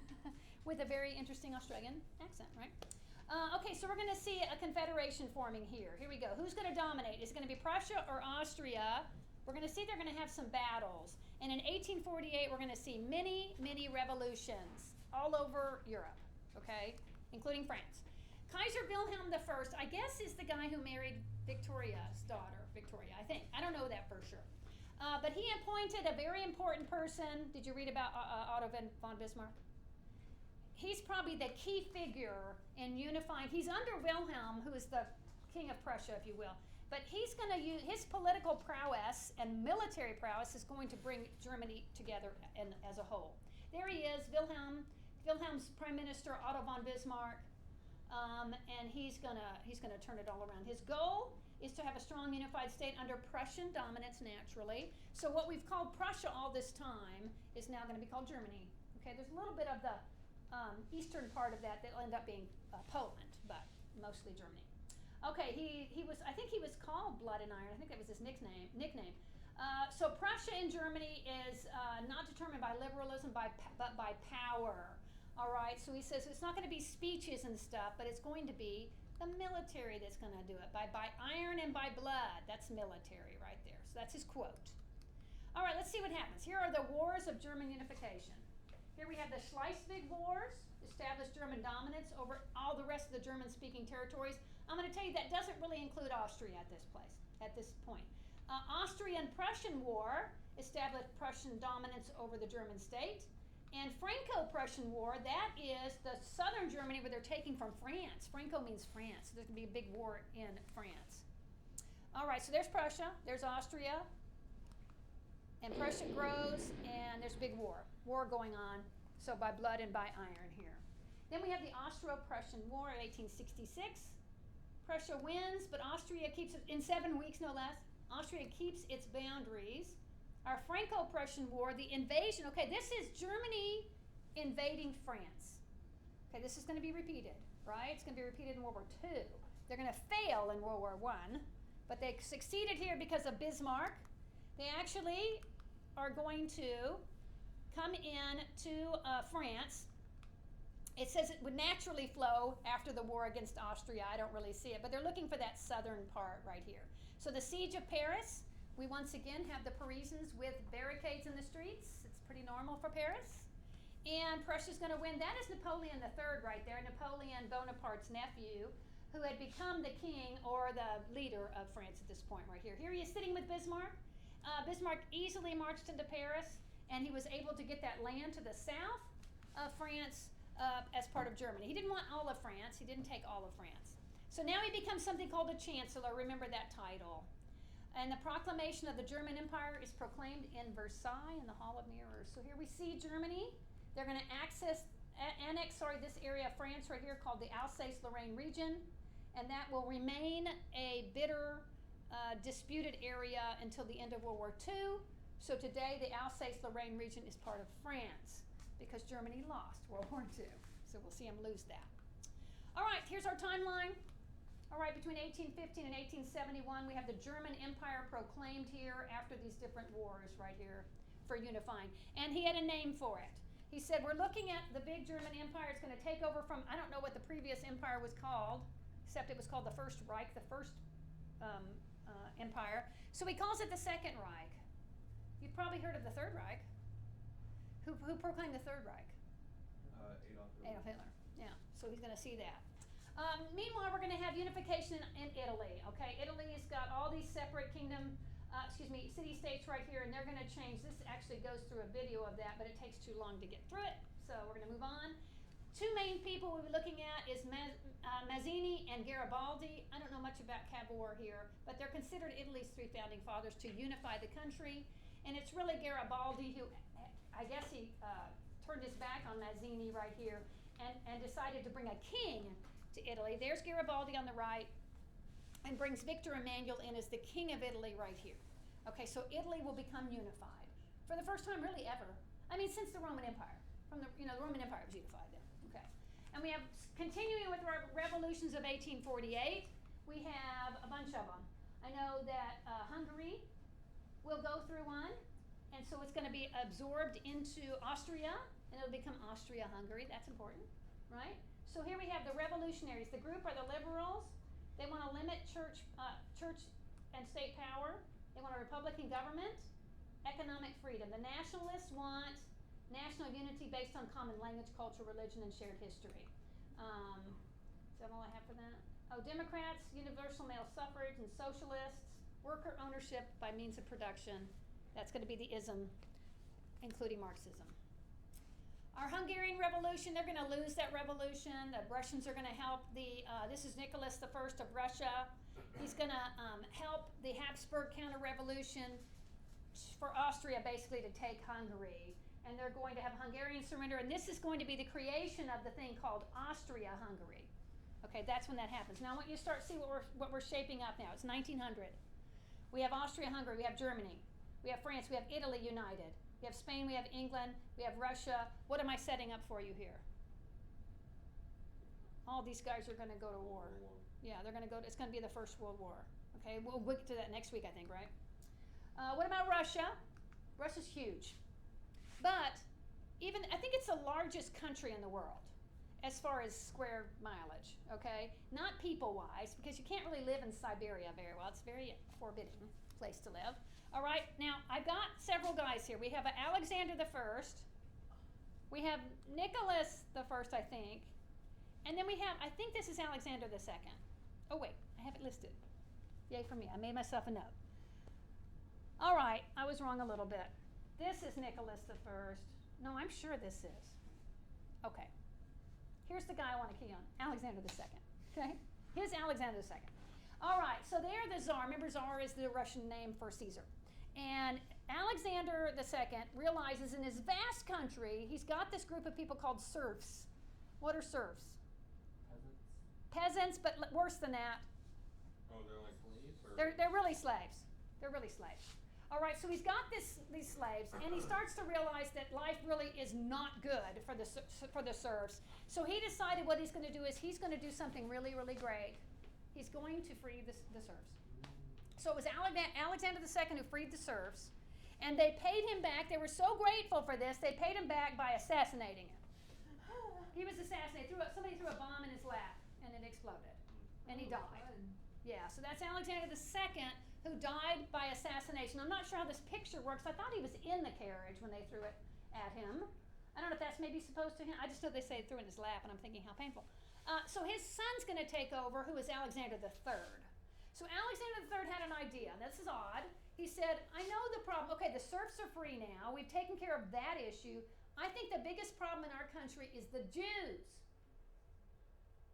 Speaker 1: with a very interesting Australian accent, right? Okay, so we're going to see a confederation forming here. Here we go. Who's going to dominate? Is it going to be Prussia or Austria? We're going to see they're going to have some battles. And in 1848, we're going to see many, many revolutions all over Europe, okay, including France. Kaiser Wilhelm I, I guess, is the guy who married Victoria's daughter, Victoria, I think. I don't know that for sure. But he appointed a very important person. Did you read about Otto von Bismarck? He's probably the key figure in unifying. He's under Wilhelm, who is the king of Prussia, if you will. But he's going to use his political prowess and military prowess is going to bring Germany together as a whole. There he is, Wilhelm's prime minister, Otto von Bismarck, and he's gonna turn it all around. His goal is to have a strong unified state under Prussian dominance naturally. So what we've called Prussia all this time is now going to be called Germany. Okay, there's a little bit of the eastern part of that that'll end up being Poland, but mostly Germany. Okay, I think he was called Blood and Iron. I think that was his nickname. So Prussia in Germany is not determined by liberalism, but by power. All right, so he says it's not going to be speeches and stuff, but it's going to be the military that's going to do it. By iron and by blood. That's military right there. So that's his quote. All right, let's see what happens. Here are the wars of German unification. Here we have the Schleswig Wars, established German dominance over all the rest of the German-speaking territories. I'm going to tell you that doesn't really include Austria at this point. Austrian-Prussian War established Prussian dominance over the German state. And Franco-Prussian War, that is the southern Germany where they're taking from France. Franco means France. There's going to be a big war in France. All right, so there's Prussia, there's Austria, and Prussia grows, and there's a big war going on, so by blood and by iron here. Then we have the Austro-Prussian War of 1866. Prussia wins, but Austria keeps it, in 7 weeks no less, Austria keeps its boundaries. Our Franco-Prussian War, the invasion, okay, this is Germany invading France. Okay, this is going to be repeated, right? It's going to be repeated in World War II. They're going to fail in World War I, but they succeeded here because of Bismarck. They actually are going to come in to France. It says it would naturally flow after the war against Austria. I don't really see it, but they're looking for that southern part right here. So the siege of Paris, we once again have the Parisians with barricades in the streets. It's pretty normal for Paris. And Prussia's going to win. That is Napoleon III right there, Napoleon Bonaparte's nephew, who had become the king or the leader of France at this point right here. Here he is sitting with Bismarck. Bismarck easily marched into Paris, and he was able to get that land to the south of France as part of Germany. He didn't want all of France. He didn't take all of France. So now he becomes something called a chancellor. Remember that title. And the proclamation of the German Empire is proclaimed in Versailles in the Hall of Mirrors. So here we see Germany. They're going to annex this area of France right here called the Alsace-Lorraine region, and that will remain a bitter, disputed area until the end of World War II. So today the Alsace-Lorraine region is part of France because Germany lost World War II. So we'll see them lose that. All right, here's our timeline. All right, between 1815 and 1871, we have the German Empire proclaimed here after these different wars right here for unifying. And he had a name for it. He said, we're looking at the big German Empire. It's going to take over from, I don't know what the previous empire was called, except it was called the First Reich, the first empire. So he calls it the Second Reich. You've probably heard of the Third Reich. Who proclaimed the Third Reich?
Speaker 3: Adolf Hitler.
Speaker 1: Adolf Hitler, yeah. So he's going to see that. Meanwhile, we're going to have unification in Italy, okay? Italy's got all these separate city-states right here, and they're going to change. This actually goes through a video of that, but it takes too long to get through it, so we're going to move on. Two main people we'll be looking at is Mazzini and Garibaldi. I don't know much about Cavour here, but they're considered Italy's three founding fathers to unify the country, and it's really Garibaldi who, I guess he turned his back on Mazzini right here and decided to bring a king to Italy. There's Garibaldi on the right, and brings Victor Emmanuel in as the king of Italy right here. Okay, so Italy will become unified for the first time really ever. I mean, since the Roman Empire. The Roman Empire was unified then. Okay, and we have, continuing with our revolutions of 1848, we have a bunch of them. I know that Hungary will go through one, and so it's going to be absorbed into Austria, and it'll become Austria-Hungary. That's important, right? So here we have the revolutionaries. The group are the liberals. They want to limit church and state power. They want a Republican government, economic freedom. The nationalists want national unity based on common language, culture, religion, and shared history. Is that all I have for that? Oh, Democrats, universal male suffrage, and socialists, worker ownership by means of production. That's going to be the ism, including Marxism. Our Hungarian Revolution, they're going to lose that revolution. The Russians are going to help this is Nicholas I of Russia. He's going to help the Habsburg counter-revolution for Austria basically to take Hungary. And they're going to have Hungarian surrender. And this is going to be the creation of the thing called Austria-Hungary. Okay, that's when that happens. Now I want you to start to see what we're shaping up now. It's 1900. We have Austria-Hungary. We have Germany. We have France. We have Italy united. We have Spain, we have England, we have Russia. What am I setting up for you here? All these guys are going to go to war. Yeah, they're going to go. It's going to be the First World War. Okay, we'll get to that next week, I think, right? What about Russia? Russia's huge, but I think it's the largest country in the world as far as square mileage. Okay, not people-wise, because you can't really live in Siberia very well. It's a very forbidding place to live. All right, now I've got several guys here. We have Alexander the First. We have Nicholas the First, I think. And then we have, I think this is Alexander the Second. Oh wait, I have it listed. Yay for me, I made myself a note. All right, I was wrong a little bit. This is Nicholas the First. No, I'm sure this is. Okay, here's the guy I want to key on, Alexander the Second. Okay, here's Alexander the Second. All right, so they're the Tsar. Remember, Tsar is the Russian name for Caesar. And Alexander II realizes in his vast country, he's got this group of people called serfs. What are serfs? Peasants, but worse than that.
Speaker 3: Oh, they're like slaves? Or?
Speaker 1: They're really slaves. They're really slaves. All right, so he's got these slaves, and he starts to realize that life really is not good for the serfs. So he decided what he's going to do is he's going to do something really, really great. He's going to free the serfs. So it was Alexander II who freed the serfs, and they paid him back. They were so grateful for this, they paid him back by assassinating him. He was assassinated. Somebody threw a bomb in his lap, and it exploded, and he died. Yeah, so that's Alexander II who died by assassination. I'm not sure how this picture works. I thought he was in the carriage when they threw it at him. I don't know if that's maybe supposed to him. I just know they say threw in his lap, and I'm thinking how painful. So his son's going to take over, who is Alexander III. So Alexander III had an idea. This is odd. He said, I know the problem. Okay, the serfs are free now. We've taken care of that issue. I think the biggest problem in our country is the Jews.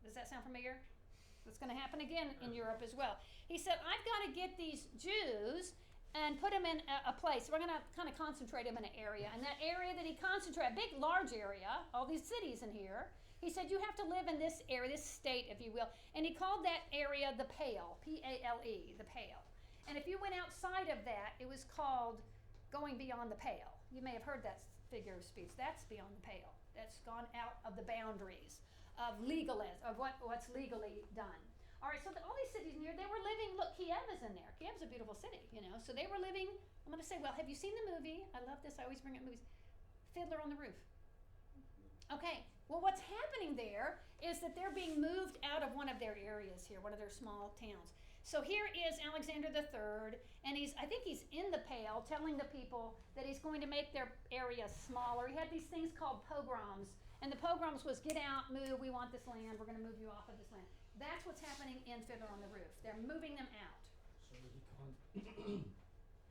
Speaker 1: Does that sound familiar? It's going to happen again in Europe as well. He said, I've got to get these Jews and put them in a place. We're going to kind of concentrate them in an area. And that area that he concentrated, a big, large area, all these cities in here, he said, you have to live in this area, this state, if you will. And he called that area the Pale, P-A-L-E, the Pale. And if you went outside of that, it was called going beyond the pale. You may have heard that figure of speech. That's beyond the pale. That's gone out of the boundaries of legalism, of what's legally done. All right, so all these cities in here, they were living, look, Kiev is in there. Kiev's a beautiful city, you know. So they were living, I'm going to say, well, have you seen the movie? I love this. I always bring up movies. Fiddler on the Roof. Okay, well, what's happening there is that they're being moved out of one of their areas here, one of their small towns. So here is Alexander III, and I think he's in the Pale telling the people that he's going to make their area smaller. He had these things called pogroms, and the pogroms was get out, move, we want this land, we're going to move you off of this land. That's what's happening in Fiddler on the Roof. They're moving them out.
Speaker 2: So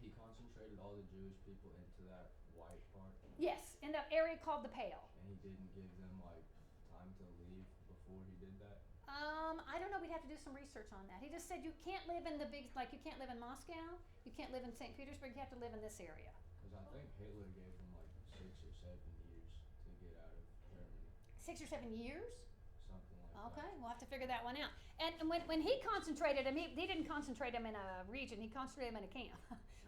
Speaker 2: he concentrated all the Jewish people into that white part?
Speaker 1: Yes, in the area called the Pale.
Speaker 2: And he didn't give them like time to leave before he did that?
Speaker 1: I don't know, we'd have to do some research on that. He just said you can't live in the big, like you can't live in Moscow, you can't live in St. Petersburg, you have to live in this area.
Speaker 2: Because I think Hitler gave them like 6 or 7 years to get out of Germany.
Speaker 1: 6 or 7 years?
Speaker 2: Something like that.
Speaker 1: Okay, we'll have to figure that one out. And when he concentrated him, he didn't concentrate him in a region, he concentrated him in a camp,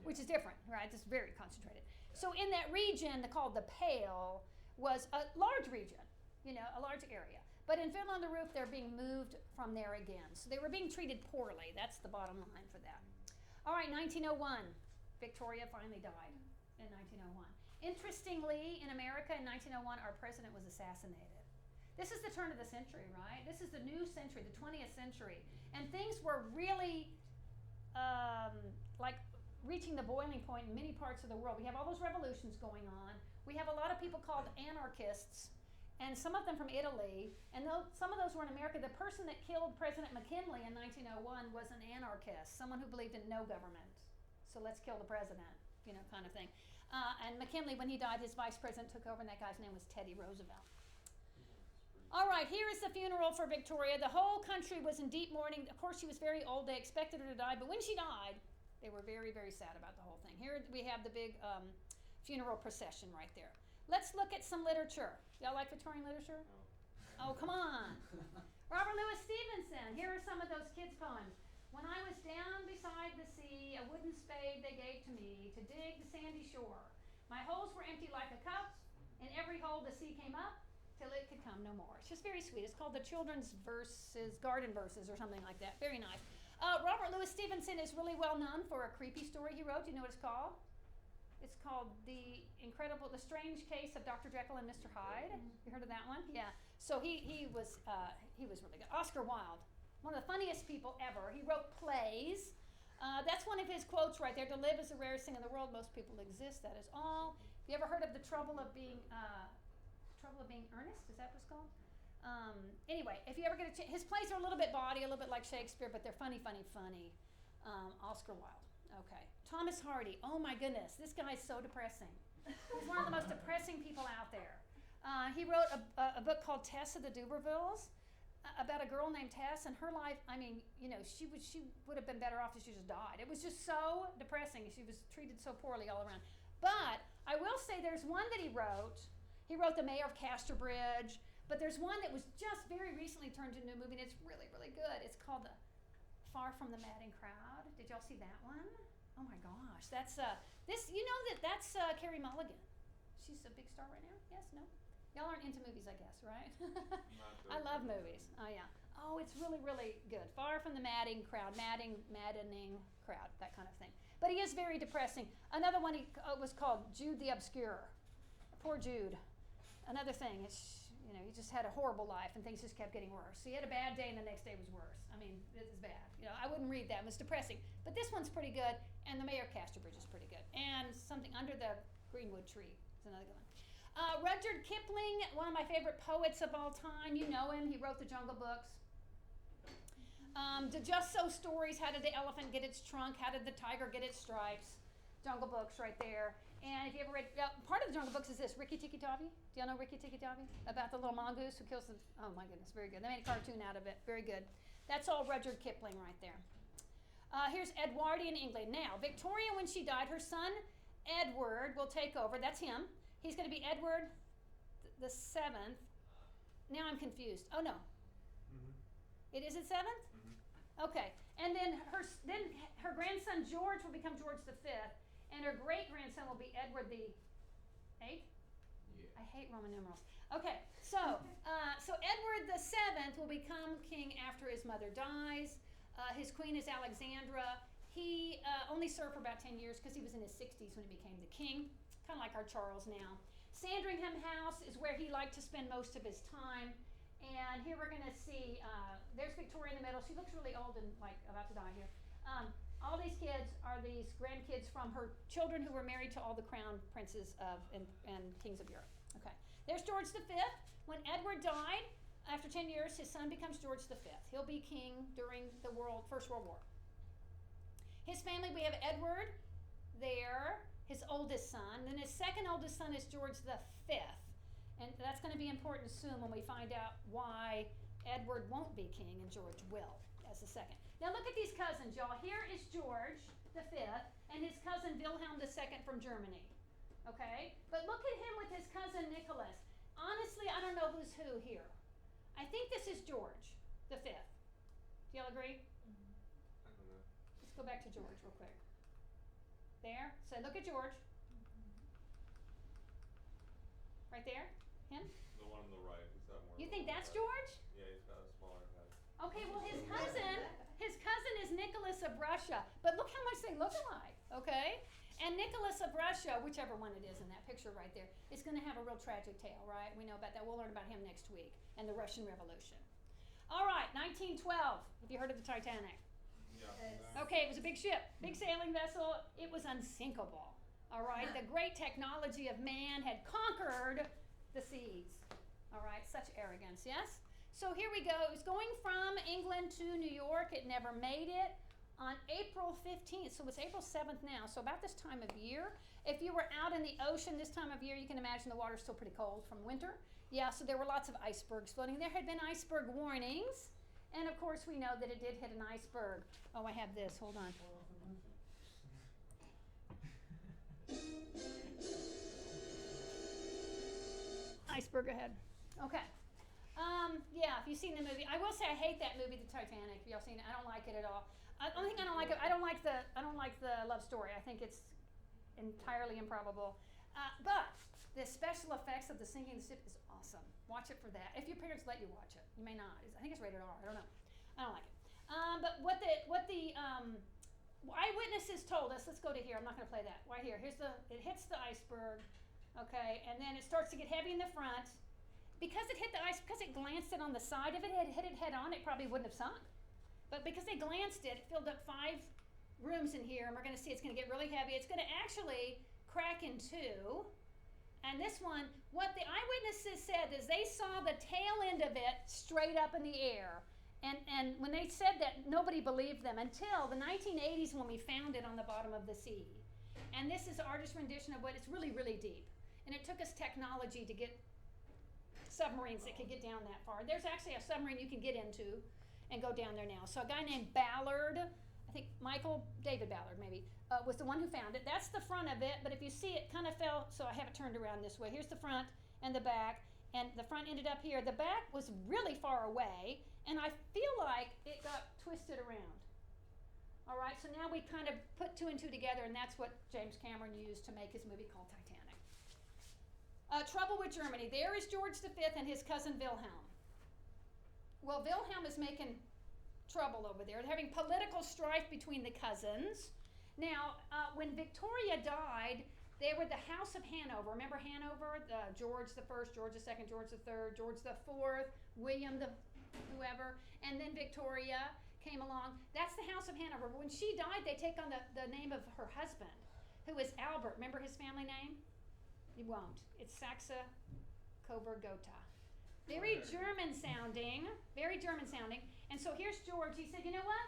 Speaker 1: which is different, right? It's very concentrated. So in that region called the Pale was a large region, you know, a large area. But in Fiddler on the Roof, they're being moved from there again. So they were being treated poorly. That's the bottom line for that. All right, 1901. Victoria finally died in 1901. Interestingly, in America in 1901, our president was assassinated. This is the turn of the century, right? This is the new century, the 20th century. And things were really like reaching the boiling point in many parts of the world. We have all those revolutions going on. We have a lot of people called anarchists, and some of them from Italy, and some of those were in America. The person that killed President McKinley in 1901 was an anarchist, someone who believed in no government. So let's kill the president, kind of thing. And McKinley, when he died, his vice president took over, and that guy's name was Teddy Roosevelt. All right, here is the funeral for Victoria. The whole country was in deep mourning. Of course, she was very old. They expected her to die, but when she died, they were very, very sad about the whole thing. Here we have the big funeral procession right there. Let's look at some literature. Y'all like Victorian literature?
Speaker 3: No.
Speaker 1: Oh, come on. Robert Louis Stevenson. Here are some of those kids' poems. When I was down beside the sea, a wooden spade they gave to me to dig the sandy shore. My holes were empty like a cup. In every hole the sea came up till it could come no more. It's just very sweet. It's called the Children's Verses, Garden Verses or something like that. Very nice. Robert Louis Stevenson is really well known for a creepy story he wrote. Do you know what it's called? It's called The Strange Case of Dr. Jekyll and Mr. Hyde. You heard of that one? Yeah. So he was really good. Oscar Wilde, one of the funniest people ever. He wrote plays. That's one of his quotes right there. To live is the rarest thing in the world. Most people exist. That is all. Have you ever heard of the trouble of being earnest? Is that what it's called? Anyway, if you ever get a chance, his plays are a little bit bawdy, a little bit like Shakespeare, but they're funny. Oscar Wilde. Okay. Thomas Hardy. Oh my goodness, this guy is so depressing. He's one of the most depressing people out there. He wrote a book called Tess of the Dubervilles about a girl named Tess, and her life, she would have been better off if she just died. It was just so depressing. She was treated so poorly all around. But I will say there's one that he wrote. He wrote The Mayor of Casterbridge, but there's one that was just very recently turned into a movie, and it's really, really good. It's called Far from the Madding Crowd. Did y'all see that one? Oh my gosh, that's Carey Mulligan. She's a big star right now. Yes, no? Y'all aren't into movies, I guess, right? I love movies. Oh yeah. Oh, it's really, really good. Far from the maddening crowd, maddening crowd, that kind of thing. But he is very depressing. Another one was called Jude the Obscure. Poor Jude. Another thing, he just had a horrible life and things just kept getting worse. So he had a bad day and the next day was worse. I mean, this is bad. I wouldn't read that. It was depressing. But this one's pretty good, and The Mayor of Casterbridge is pretty good. And something Under the Greenwood Tree is another good one. Rudyard Kipling, one of my favorite poets of all time. You know him. He wrote the Jungle Books. The Just So stories. How did the elephant get its trunk? How did the tiger get its stripes? Jungle Books right there. And if you ever read, part of the Jungle Books is this, Rikki Tikki Tavi. Do y'all know Rikki Tikki Tavi? About the little mongoose who kills the, oh my goodness, very good. They made a cartoon out of it, very good. That's all Rudyard Kipling right there. Here's Edwardian England. Now, Victoria, when she died, her son Edward will take over. That's him. He's going to be Edward the 7th. Now I'm confused. Oh no. It is it 7th? Okay. And then her grandson George will become George the 5th. And her great-grandson will be Edward the 8th? Yeah. I hate Roman numerals. Okay, so Edward the 7th will become king after his mother dies. His queen is Alexandra. He only served for about 10 years because he was in his 60s when he became the king, kind of like our Charles now. Sandringham House is where he liked to spend most of his time. And here we're going to see, there's Victoria in the middle. She looks really old and like about to die here. All these kids are these grandkids from her children who were married to all the crown princes and kings of Europe. Okay, there's George V. When Edward died, after 10 years, his son becomes George V. He'll be king during the First World War. His family, we have Edward there, his oldest son. Then his second oldest son is George V. And that's going to be important soon when we find out why Edward won't be king and George will as the second. Now look at these cousins, y'all. Here is George V and his cousin Wilhelm II from Germany. Okay? But look at him with his cousin Nicholas. Honestly, I don't know who's who here. I think this is George V. Do y'all agree?
Speaker 3: I don't know.
Speaker 1: Let's go back to George real quick. There. So look at George. Right there. Him?
Speaker 3: The one on the right. He's got more.
Speaker 1: You think that's
Speaker 3: head.
Speaker 1: George?
Speaker 3: Yeah, he's got a smaller head.
Speaker 1: Okay, well his cousin is Nicholas of Russia. But look how much they look alike, okay? And Nicholas of Russia, whichever one it is in that picture right there, is going to have a real tragic tale, right? We know about that. We'll learn about him next week and the Russian Revolution. All right, 1912. Have you heard of the Titanic?
Speaker 3: Yeah.
Speaker 1: Okay, it was a big ship, big sailing vessel. It was unsinkable. All right, the great technology of man had conquered the seas. All right, such arrogance, yes? So here we go. It was going from England to New York. It never made it. On April 15th, so it's April 7th now, so about this time of year, if you were out in the ocean this time of year, you can imagine the water's still pretty cold from winter. Yeah, so there were lots of icebergs floating. There had been iceberg warnings, and of course we know that it did hit an iceberg. Oh, I have this, hold on. Iceberg ahead. Okay. Yeah, if you've seen the movie, I will say I hate that movie, The Titanic. If y'all seen it, I don't like it at all. I don't think I don't like it. I don't like the love story. I think it's entirely improbable. But the special effects of the sinking of the ship is awesome. Watch it for that. If your parents let you watch it, you may not. I think it's rated R. I don't know. I don't like it. But what the eyewitnesses told us. Let's go to here. I'm not going to play that. Right here. It hits the iceberg. Okay, and then it starts to get heavy in the front. Because it hit the ice, because it glanced it on the side, if it had hit it head on, it probably wouldn't have sunk. But because they glanced it, it filled up 5 rooms in here, and we're going to see it's going to get really heavy. It's going to actually crack in 2. And this one, what the eyewitnesses said is they saw the tail end of it straight up in the air. And when they said that, nobody believed them until the 1980s when we found it on the bottom of the sea. And this is artist's rendition of what it's really, really deep. And it took us technology to get submarines that could get down that far. There's actually a submarine you can get into and go down there now. So a guy named Ballard, I think David Ballard maybe, was the one who found it. That's the front of it, but if you see it kind of fell, so I have it turned around this way. Here's the front and the back, and the front ended up here. The back was really far away, and I feel like it got twisted around. All right, so now we kind of put 2 and 2 together, and that's what James Cameron used to make his movie called Titanic. Trouble with Germany. There is George V and his cousin Wilhelm. Well, Wilhelm is making trouble over there. They're having political strife between the cousins. Now, when Victoria died, they were the House of Hanover. Remember Hanover? George I, George II, George III, George IV, William the whoever, and then Victoria came along. That's the House of Hanover. But when she died, they take on the name of her husband, who is Albert. Remember his family name? You won't. It's Saxe Coburg Gotha. Very German sounding. And so here's George. He said, you know what?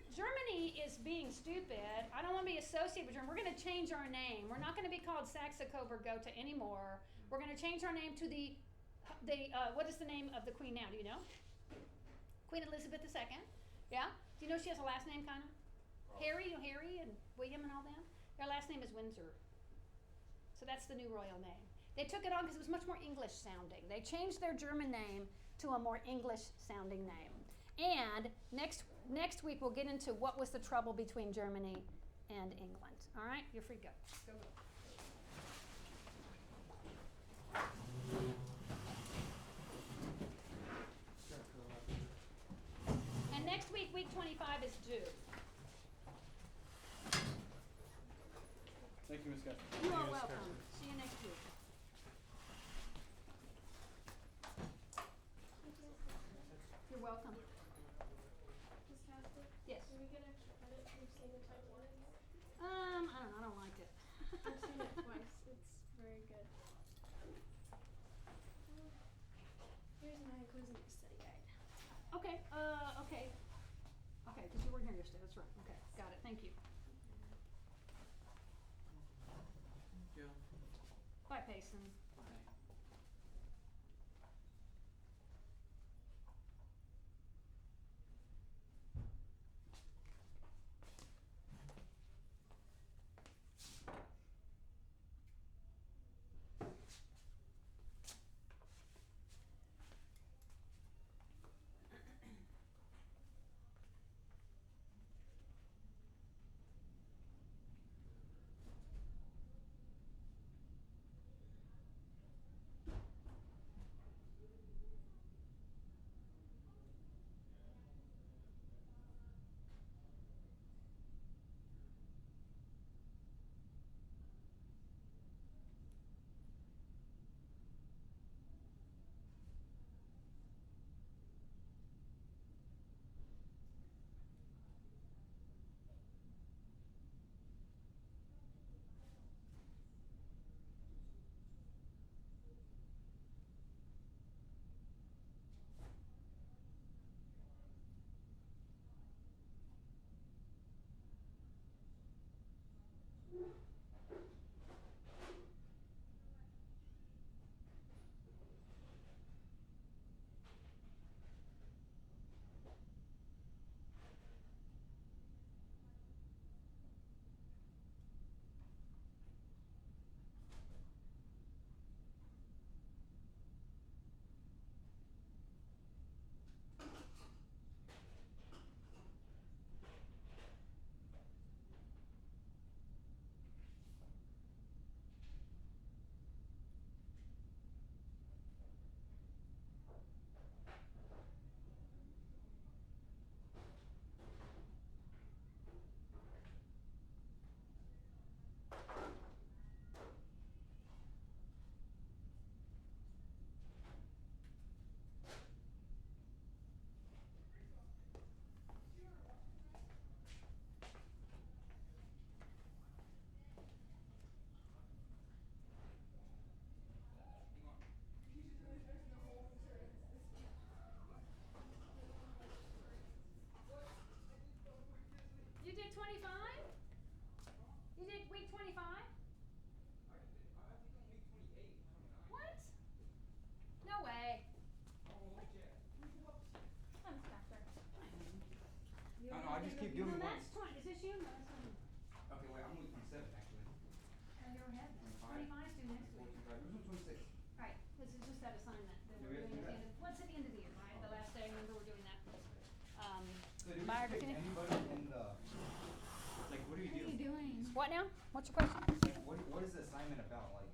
Speaker 1: Germany is being stupid. I don't want to be associated with Germany. We're going to change our name. We're not going to be called Saxe Coburg Gotha anymore. We're going to change our name to the what is the name of the queen now? Do you know? Queen Elizabeth II. Yeah? Do you know she has a last name kind of? Harry and William and all them? Their last name is Windsor. So that's the new royal name. They took it on because it was much more English sounding. They changed their German name to a more English sounding name. And next week we'll get into what was the trouble between Germany and England. All right? You're free to go. Go. And next week, week 25 is due.
Speaker 4: Thank you, Ms. Guthrie.
Speaker 1: You are welcome. See you next week. You're welcome.
Speaker 5: Miss Casper,
Speaker 1: Yes.
Speaker 5: can we get extra credit for seeing the Titanic?
Speaker 1: I don't like it.
Speaker 5: I've seen it twice. It's very good. Here's my quiz and study guide.
Speaker 1: Okay, okay. Okay, because you weren't here yesterday, that's right. Okay, got it, thank you. Bye, Payson. 25? What? No way. Come back there.
Speaker 4: I know, I just keep doing
Speaker 1: No,
Speaker 4: one.
Speaker 1: that's 20. Is this you? No, that's not you.
Speaker 4: Okay, wait, I'm only 27 actually.
Speaker 1: You're ahead then.
Speaker 4: 25.
Speaker 1: 25's due next week.
Speaker 4: 25. Who's on 26?
Speaker 1: Right, this is just that assignment that
Speaker 4: Do
Speaker 1: we're
Speaker 4: we have
Speaker 1: doing
Speaker 4: to do
Speaker 1: at the end of, what's at the end of the year, right? The last day, remember we're doing that.
Speaker 4: So do we
Speaker 1: Buyer
Speaker 4: just pick
Speaker 1: definitive-
Speaker 4: anybody in the, like, what do you
Speaker 5: What are you
Speaker 4: do?
Speaker 5: doing?
Speaker 1: What now? What's your question?
Speaker 4: Like, what is the assignment about? Like,